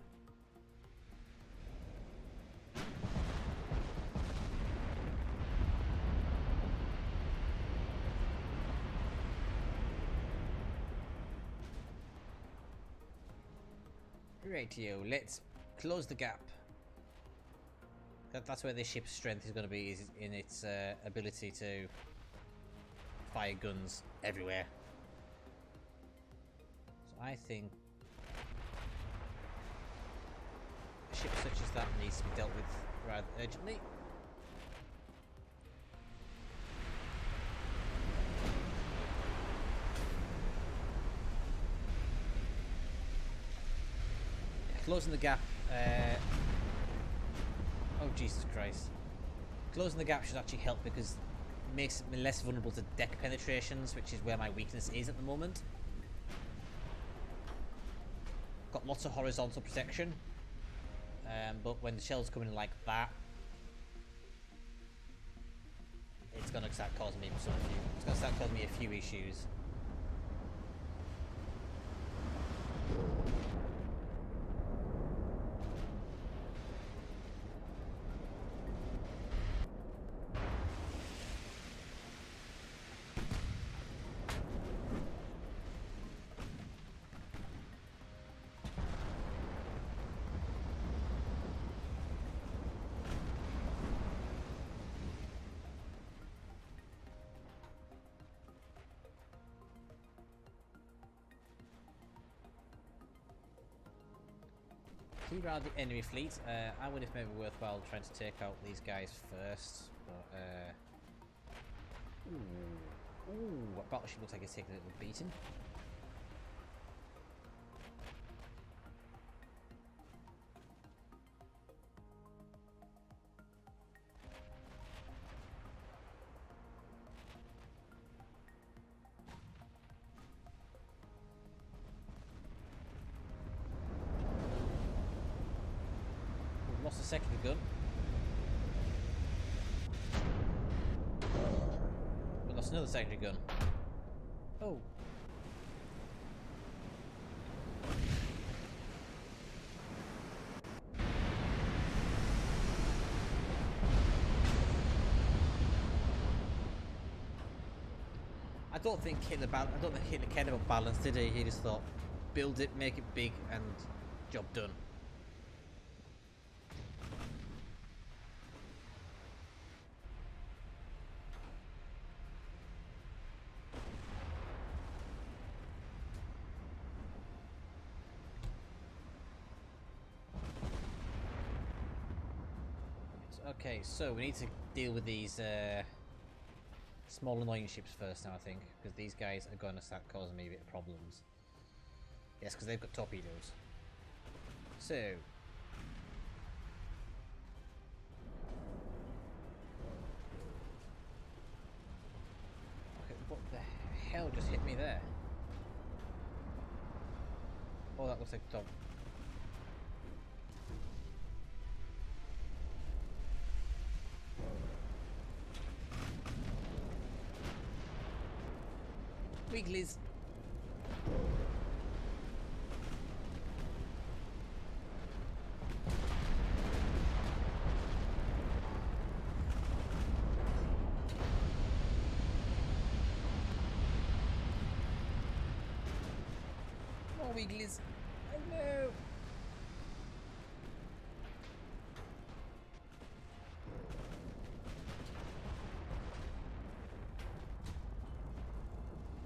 Rightio, let's close the gap. That's where this ship's strength is going to be, is in its ability to fire guns everywhere. So I think a ship such as that needs to be dealt with rather urgently. Closing the gap. Oh Jesus Christ! Closing the gap should actually help because it makes me less vulnerable to deck penetrations, which is where my weakness is at the moment. Got lots of horizontal protection, but when the shells come in like that, it's gonna start causing me a few issues. He'd rather the enemy fleet. I would have maybe worthwhile trying to take out these guys first. But, ooh, what battleship looks like it's taking a little beating. Lost a secondary gun. We lost another secondary gun. Oh. I don't think Hitler cared about balance, did he? He just thought, build it, make it big, and job done. Okay, so we need to deal with these small annoying ships first now, I think, because these guys are going to start causing me a bit of problems. Yes, because they've got torpedoes. So... okay, what the hell just hit me there? Oh, that looks like top. Wigglies. More wigglies. Oh no.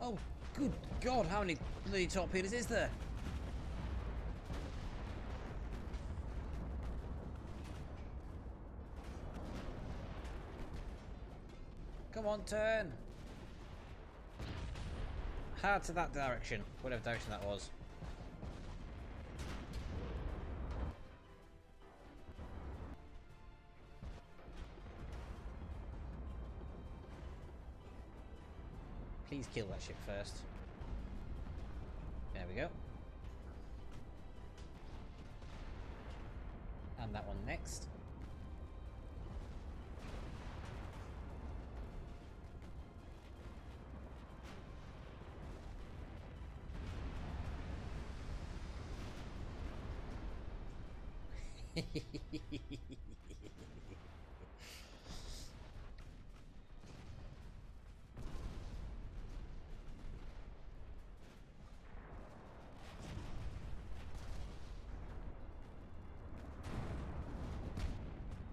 Oh, good God, how many bloody torpedoes is there? Come on, turn! Hard to that direction, whatever direction that was. Please kill that ship first. There we go. And that one next.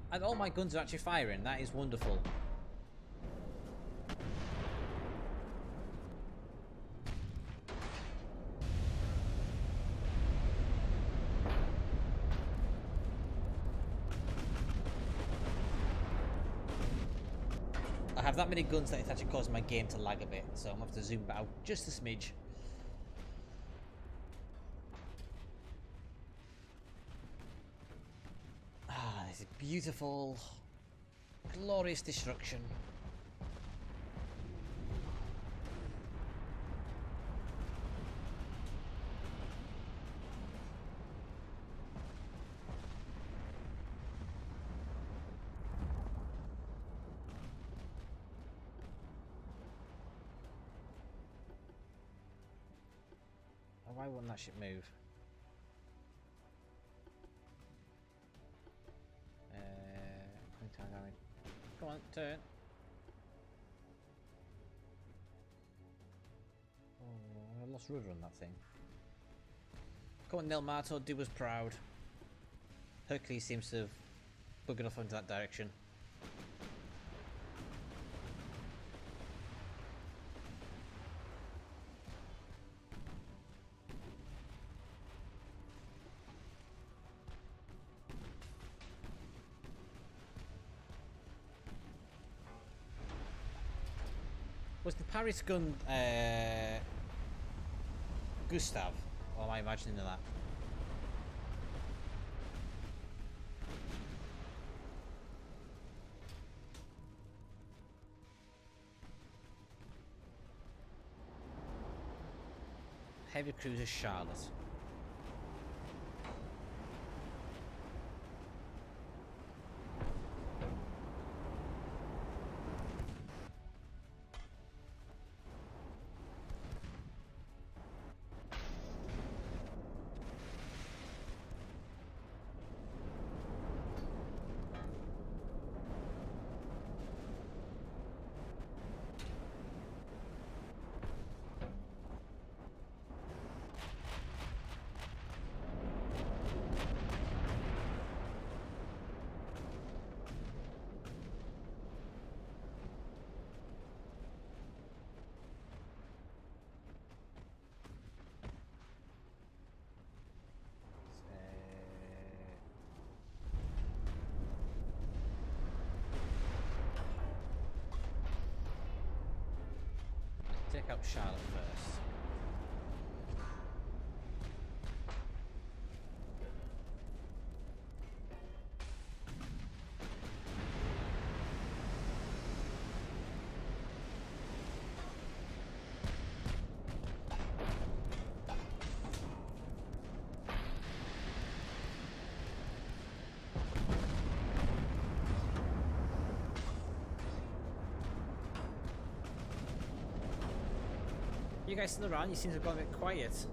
And all my guns are actually firing. That is wonderful. I have that many guns that it's actually causing my game to lag a bit, so I'm going to have to zoom out just a smidge. Ah, this is beautiful, glorious destruction. Why wouldn't that ship move? Come on, turn. Oh, I lost rudder on that thing. Come on, Nel Marto, do us proud. Hercules seems to have buggered off into that direction. Was the Paris gun Gustav? Or am I imagining that? Heavy cruiser Charlotte. Take out Charlotte first. You guys still around? You seem to have gone a bit quiet.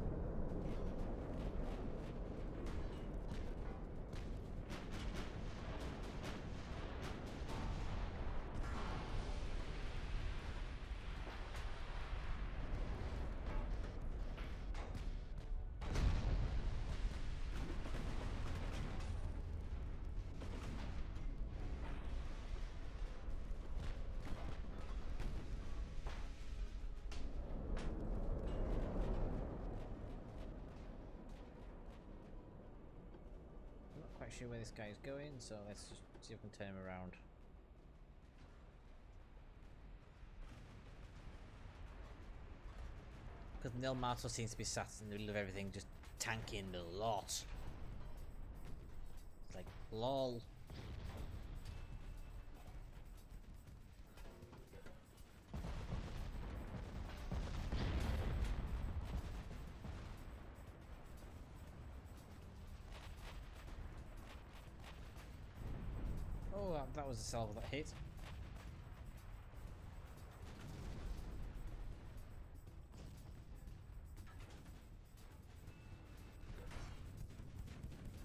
Quite sure where this guy is going, so let's just see if we can turn him around. Because Nil Mato seems to be sat in the middle of everything, just tanking a lot. It's like, lol. Oh, that was a salvo that hit.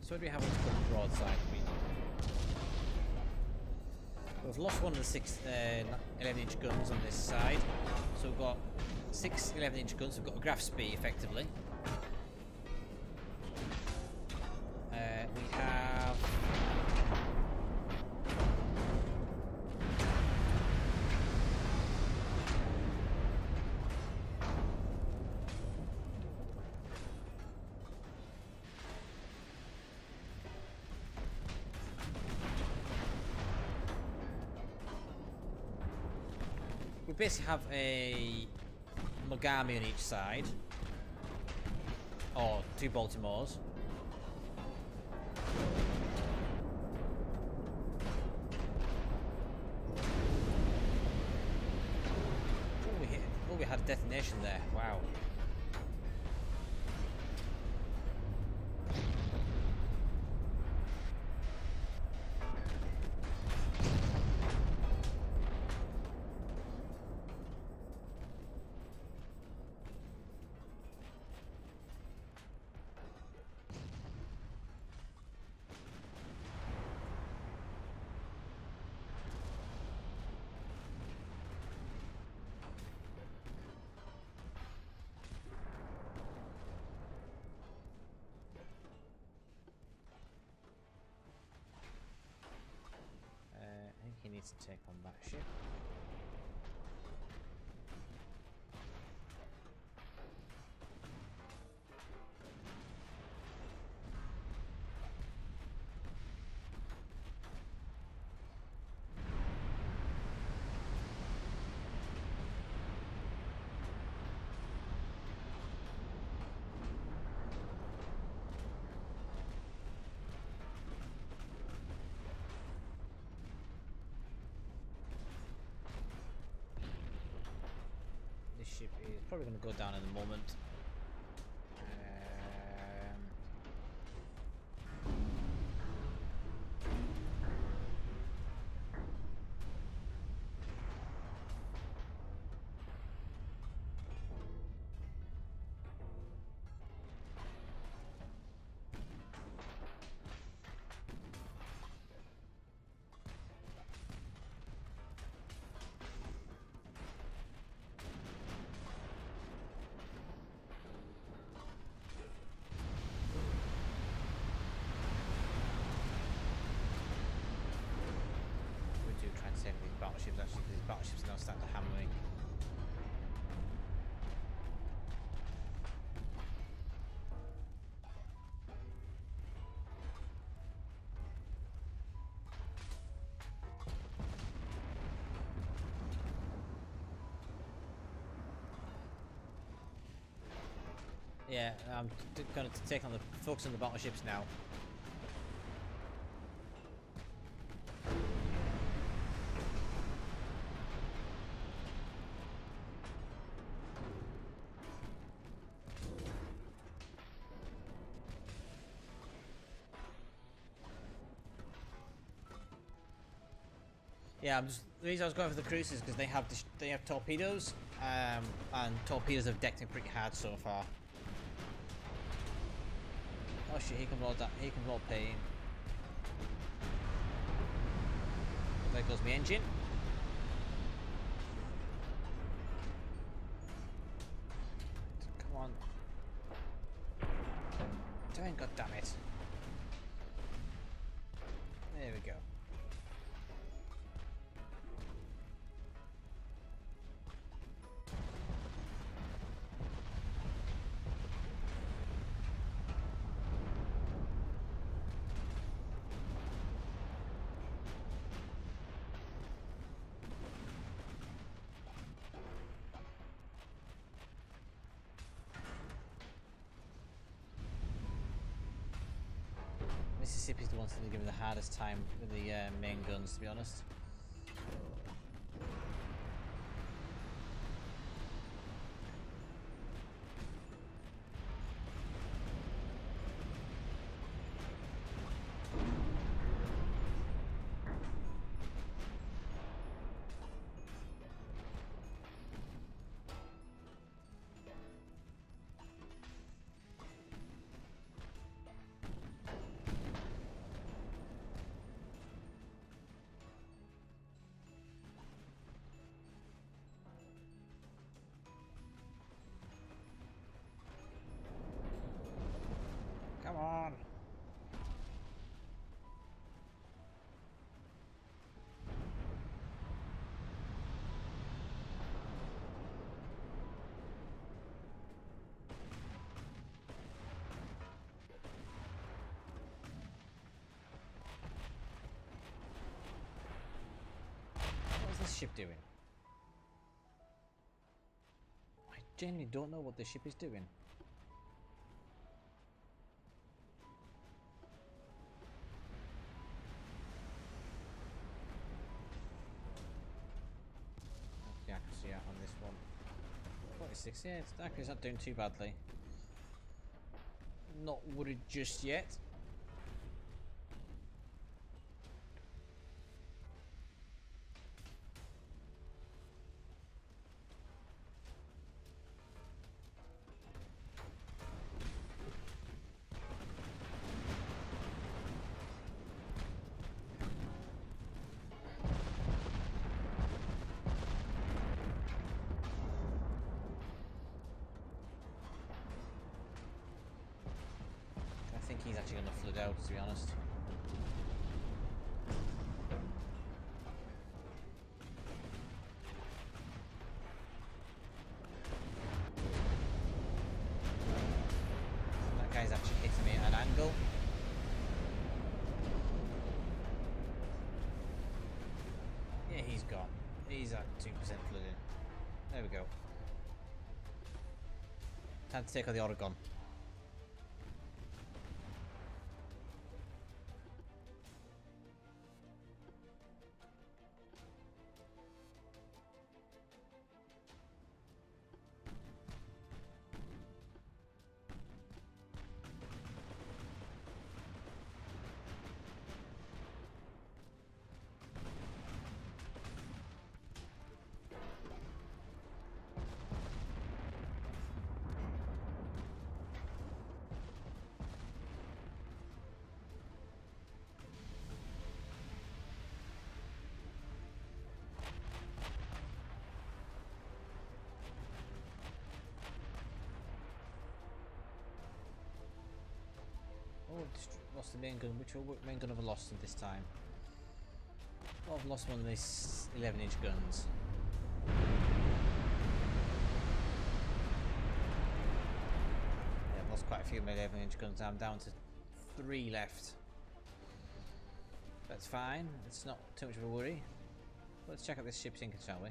So what do we have on the broadside? We've lost one of the 6 11-inch guns on this side. So we've got 6 11-inch guns. We've got a graph speed effectively. We have we basically have a Mogami on each side, or 2 Baltimores. Oh, we had a detonation there. Wow. He needs to take on that ship. probably going to go down in a moment. Trying to save these battleships actually, because these battleships are now starting to hammer me. Yeah, I'm going to take on the focus on the battleships now. Yeah, the reason I was going for the cruisers because they have torpedoes, and torpedoes have decked it pretty hard so far. Oh shit! Here comes all that. Here comes all pain. There goes my engine. Come on. Damn, god damn it. There we go. Mississippi's the ones that are giving me the hardest time with the main guns, to be honest. Come on. What is this ship doing? I genuinely don't know what this ship is doing. Yeah, on this one. 46, yeah, it's not doing too badly. Not worried just yet. I think he's actually going to flood out, to be honest. That guy's actually hitting me at an angle. Yeah, he's gone. He's at 2% flooding. There we go. Time to take on the Oregon. lost the main gun. Which main gun have I lost this time? Oh, I've lost one of these 11-inch guns. Yeah, I've lost quite a few of my 11-inch guns. I'm down to 3 left. That's fine. It's not too much of a worry. Let's check out this ship sinking, shall we?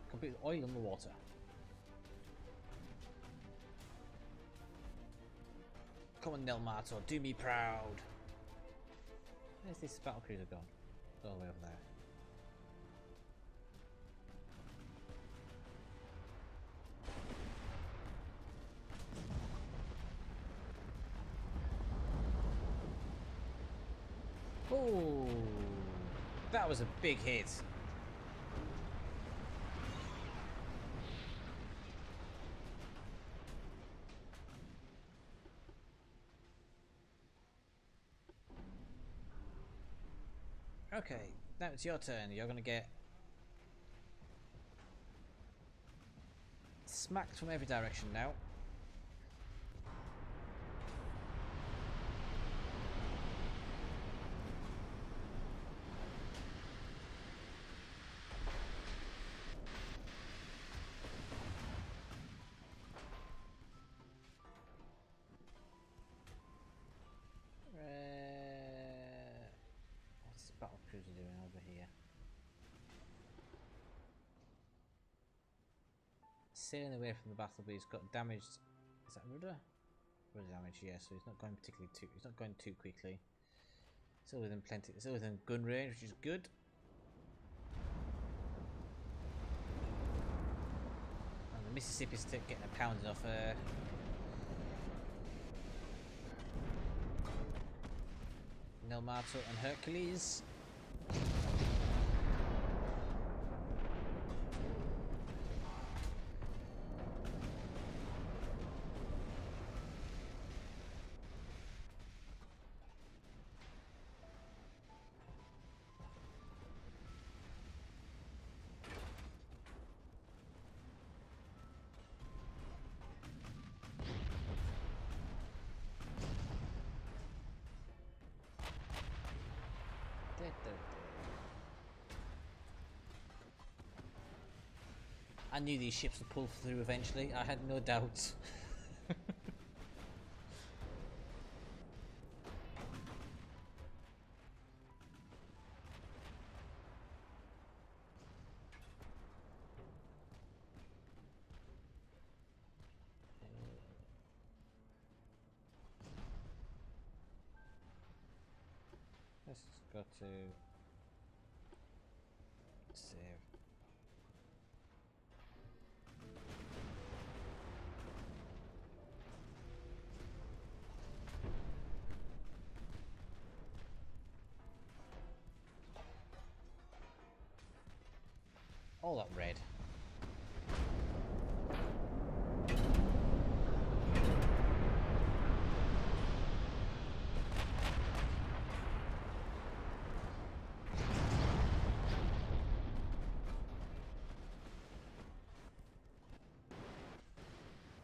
Complete oil in the water. Come on, Nelmato, do me proud. Where's this battle cruiser gone? It's all the way over there. Oh, that was a big hit. Okay, now it's your turn. You're gonna get smacked from every direction now. What's this battle cruiser doing over here? Sailing away from the battle, but he's got damaged. Is that rudder? Rudder damage, yeah. So he's not going particularly too. He's not going too quickly. Still within plenty. Still within gun range, which is good. And the Mississippi's still getting a pounding off her. Nelmato and Hercules. I knew these ships would pull through eventually. I had no doubts. Let's go to save. All that red.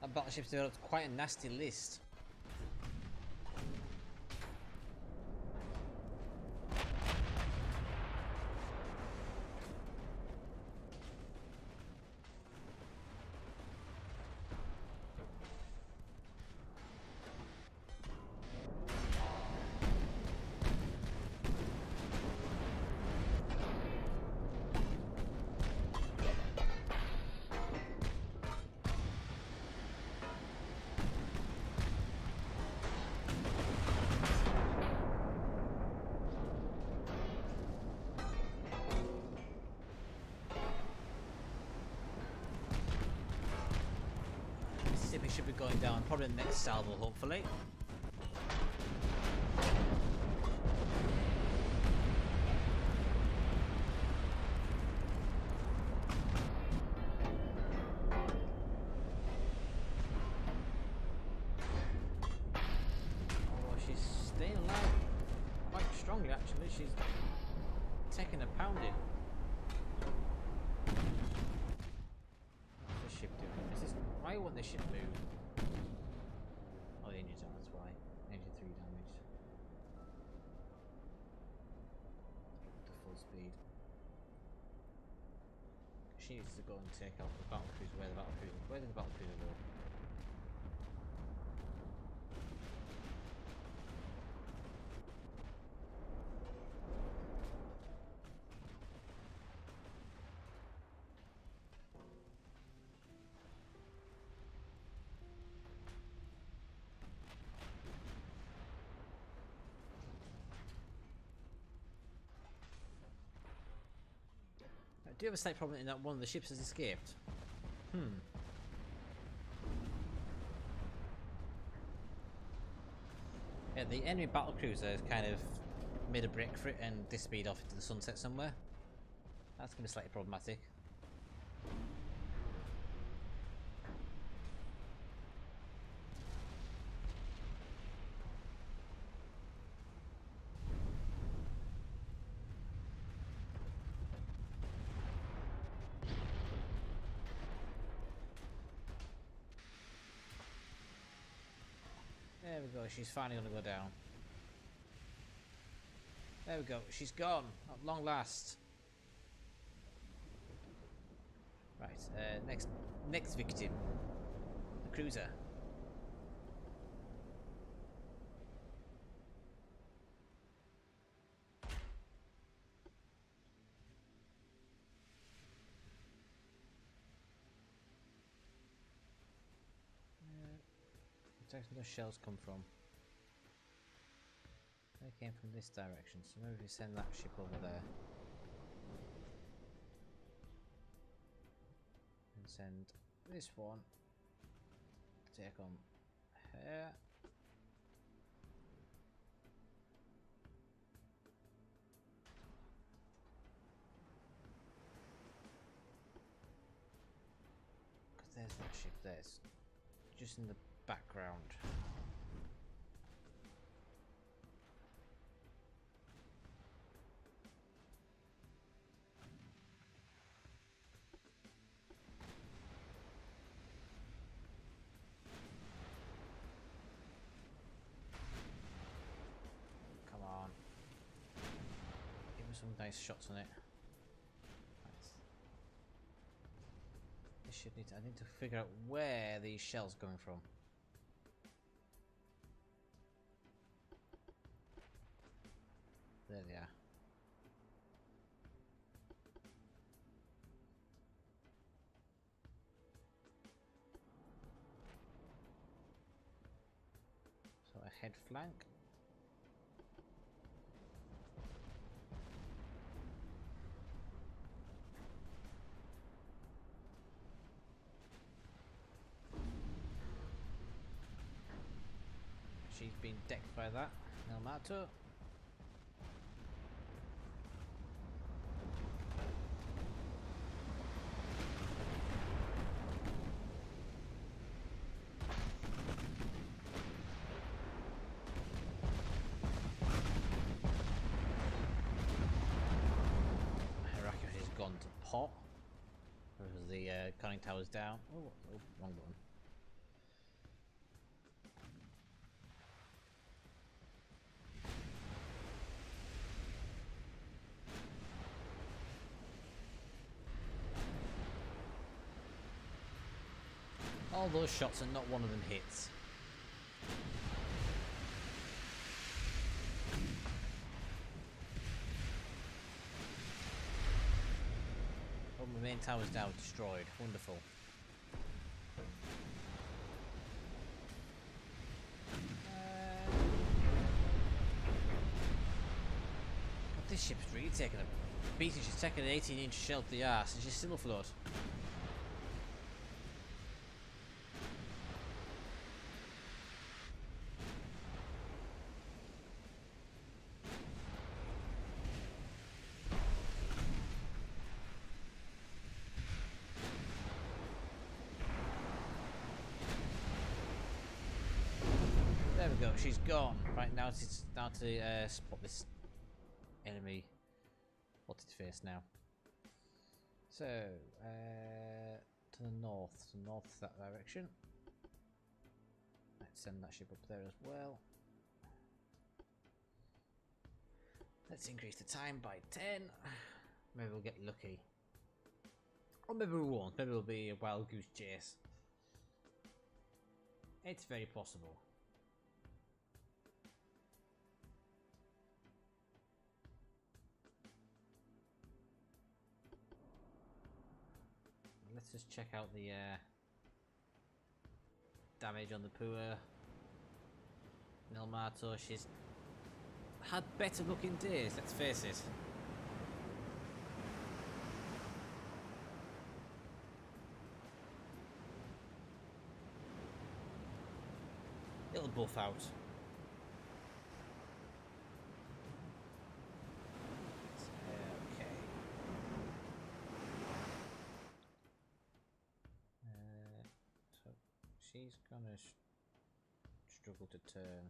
That battleship's developed quite a nasty list. Mississippi should be going down probably the next salvo, hopefully. Oh, she's staying alive quite strongly actually. She's taking a pounding. What's the ship doing? Why won't this ship move? Oh, the engine's on, that's why. Engine 3 damage. To full speed. She needs to go and take out the battle cruiser. Where did the battle cruiser go? I do have a slight problem in that one of the ships has escaped. Yeah, the enemy battlecruiser has kind of made a break for it and disappeared off into the sunset somewhere. That's going to be slightly problematic. There we go, she's finally going to go down. There we go, she's gone, at long last. Right, next victim. The cruiser. Where those shells come from? They came from this direction, so maybe we send that ship over there. And send this one to take on here. Because there's that ship there, it's just in the background. Come on. Give me some nice shots on it. This ship needs, I need to figure out where these shells are coming from. There they are. So a head flank. She's been decked by that. No matter. Gone to pot because the conning tower's down. Oh, wrong button. All those shots and not one of them hits. Oh, my main tower's now destroyed. Wonderful. This ship's really taking a beating. She's taking an 18-inch shell to the arse and she's still afloat. There we go, she's gone. Right, now it's down to spot this enemy. What's its face now? So, to the north, so north that direction. Let's send that ship up there as well. Let's increase the time by 10. Maybe we'll get lucky. Or maybe we won't. Maybe it'll be a wild goose chase. It's very possible. Let's just check out the damage on the poor Nilmato. She's had better looking days, let's face it. It'll buff out. Okay. So she's gonna struggle to turn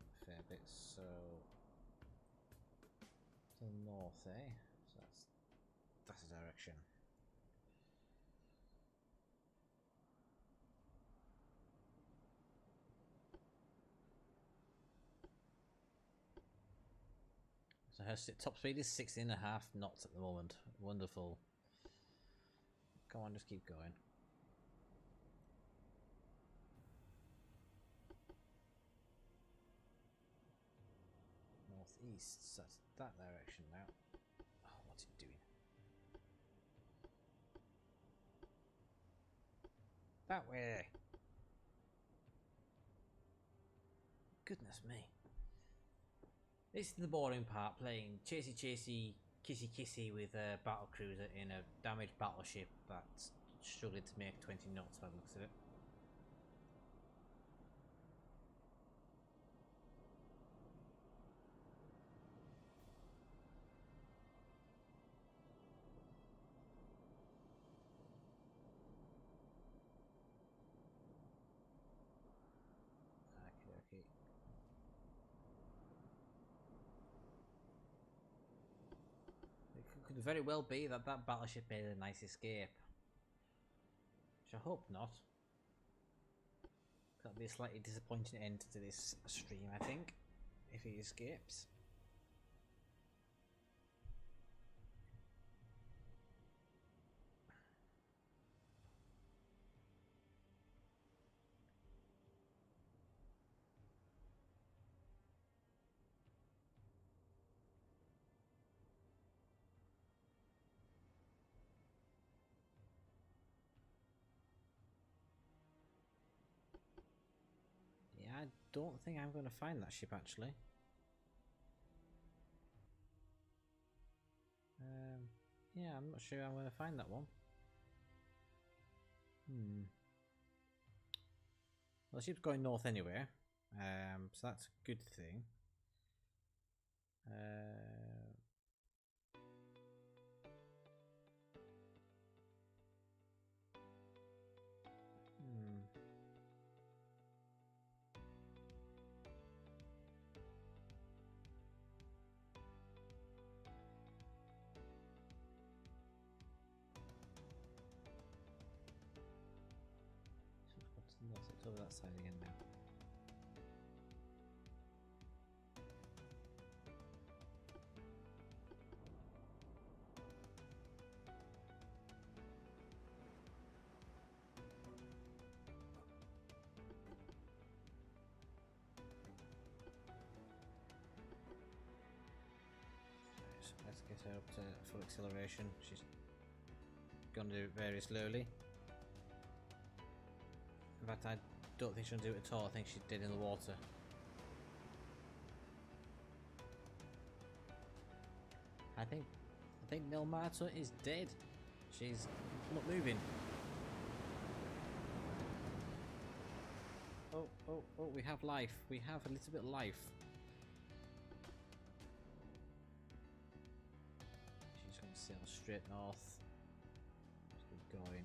a fair bit, so to the north, eh? So that's the direction. So her top speed is 16.5 knots at the moment. Wonderful. Come on, just keep going. Northeast, so that's that direction now. Oh, what's it doing? That way! Goodness me. This is the boring part, playing chasey chasey, kissy kissy with a battle cruiser in a damaged battleship that's struggling to make 20 knots by the looks of it. Okay. It could very well be that that battleship made a nice escape. Which I hope not. That'll be a slightly disappointing end to this stream, I think, if he escapes. I don't think I'm going to find that ship actually. Yeah, I'm not sure I'm going to find that one. Well, the ship's going north anyway, so that's a good thing. It's over that side again now. So let's get her up to full acceleration. She's gonna do it very slowly. In fact, I don't think she'll do it at all. I think she's dead in the water. I think Nilmato is dead. She's not moving. Oh, we have life. We have a little bit of life. She's going to sail straight north. Just keep going.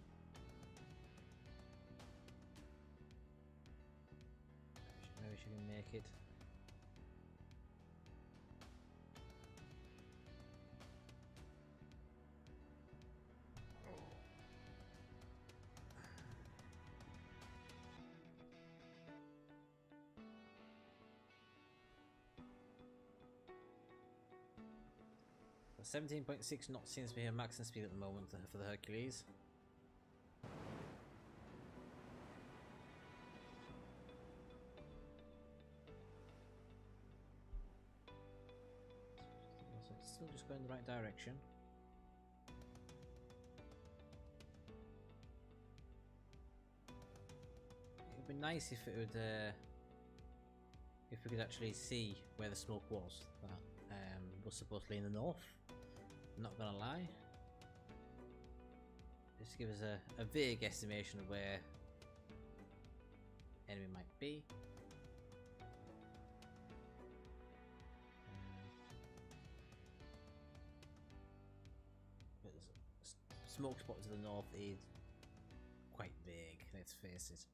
Maybe she can make it. So 17.6 knots seems to be her maximum speed at the moment for the Hercules. So it's still just going in the right direction. It would be nice if it would, if we could actually see where the smoke was. That was supposedly in the north. I'm not gonna lie. Just give us a vague estimation of where enemy might be. But smoke spot to the north is quite vague, let's face it.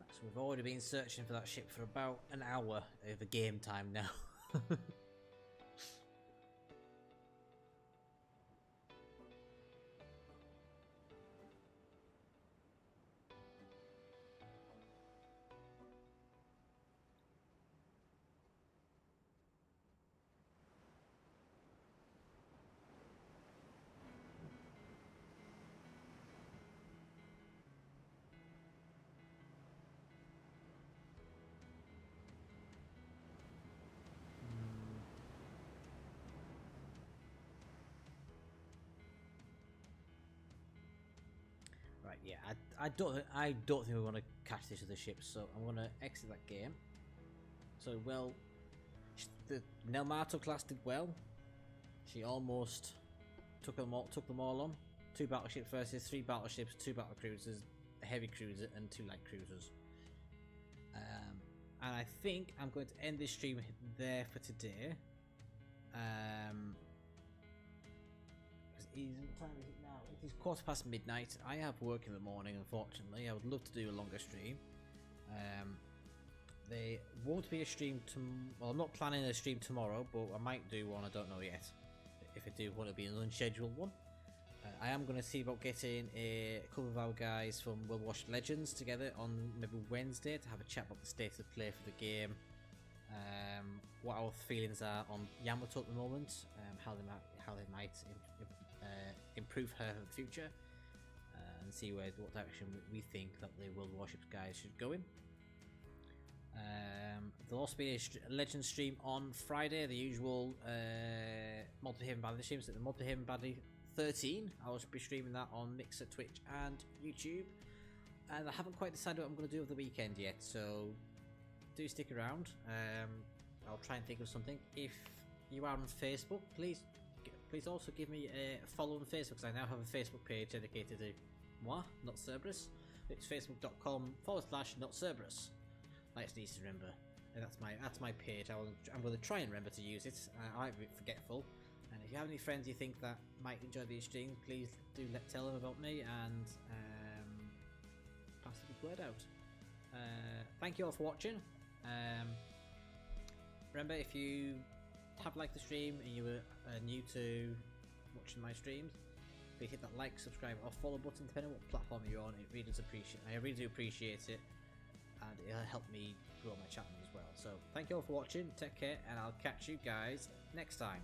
So we've already been searching for that ship for about an hour over game time now. Right, yeah, I don't think we want to catch this other ship, so I'm gonna exit that game. So well, the Nelmato class did well. She almost took them all on. 2 battleships versus 3 battleships, 2 battle cruisers, a heavy cruiser, and 2 light cruisers. And I think I'm going to end this stream there for today. What time is it now? It is midnight. I have work in the morning, unfortunately. I would love to do a longer stream. There won't be a stream well, I'm not planning a stream tomorrow, but I might do one. I don't know yet. If I do want to be an unscheduled one, I am going to see about getting a couple of our guys from We'll Watch Legends together on maybe Wednesday to have a chat about the state of play for the game, what our feelings are on Yamato at the moment, how they might improve her in the future, and see what direction we think that the World Warships guys should go in. There'll also be a Legend stream on Friday, the usual Multi-Haven Badly streams. So the Multi-Haven Badly 13, I'll be streaming that on Mixer, Twitch and YouTube. And I haven't quite decided what I'm going to do over the weekend yet, so do stick around. I'll try and think of something. If you are on Facebook, please also give me a follow on Facebook, because I now have a Facebook page dedicated to moi, not Cerberus. It's facebook.com/not Cerberus. Nice and easy to remember. And that's my page. I'm going to try and remember to use it. I might be forgetful. And if you have any friends you think that might enjoy these streams, please do tell them about me and pass the good word out. Thank you all for watching. Remember, if you have liked the stream and you were new to watching my streams, please hit that like, subscribe, or follow button depending on what platform you're on. I really do appreciate it, and it'll help me grow my channel as well. So thank you all for watching. Take care, and I'll catch you guys next time.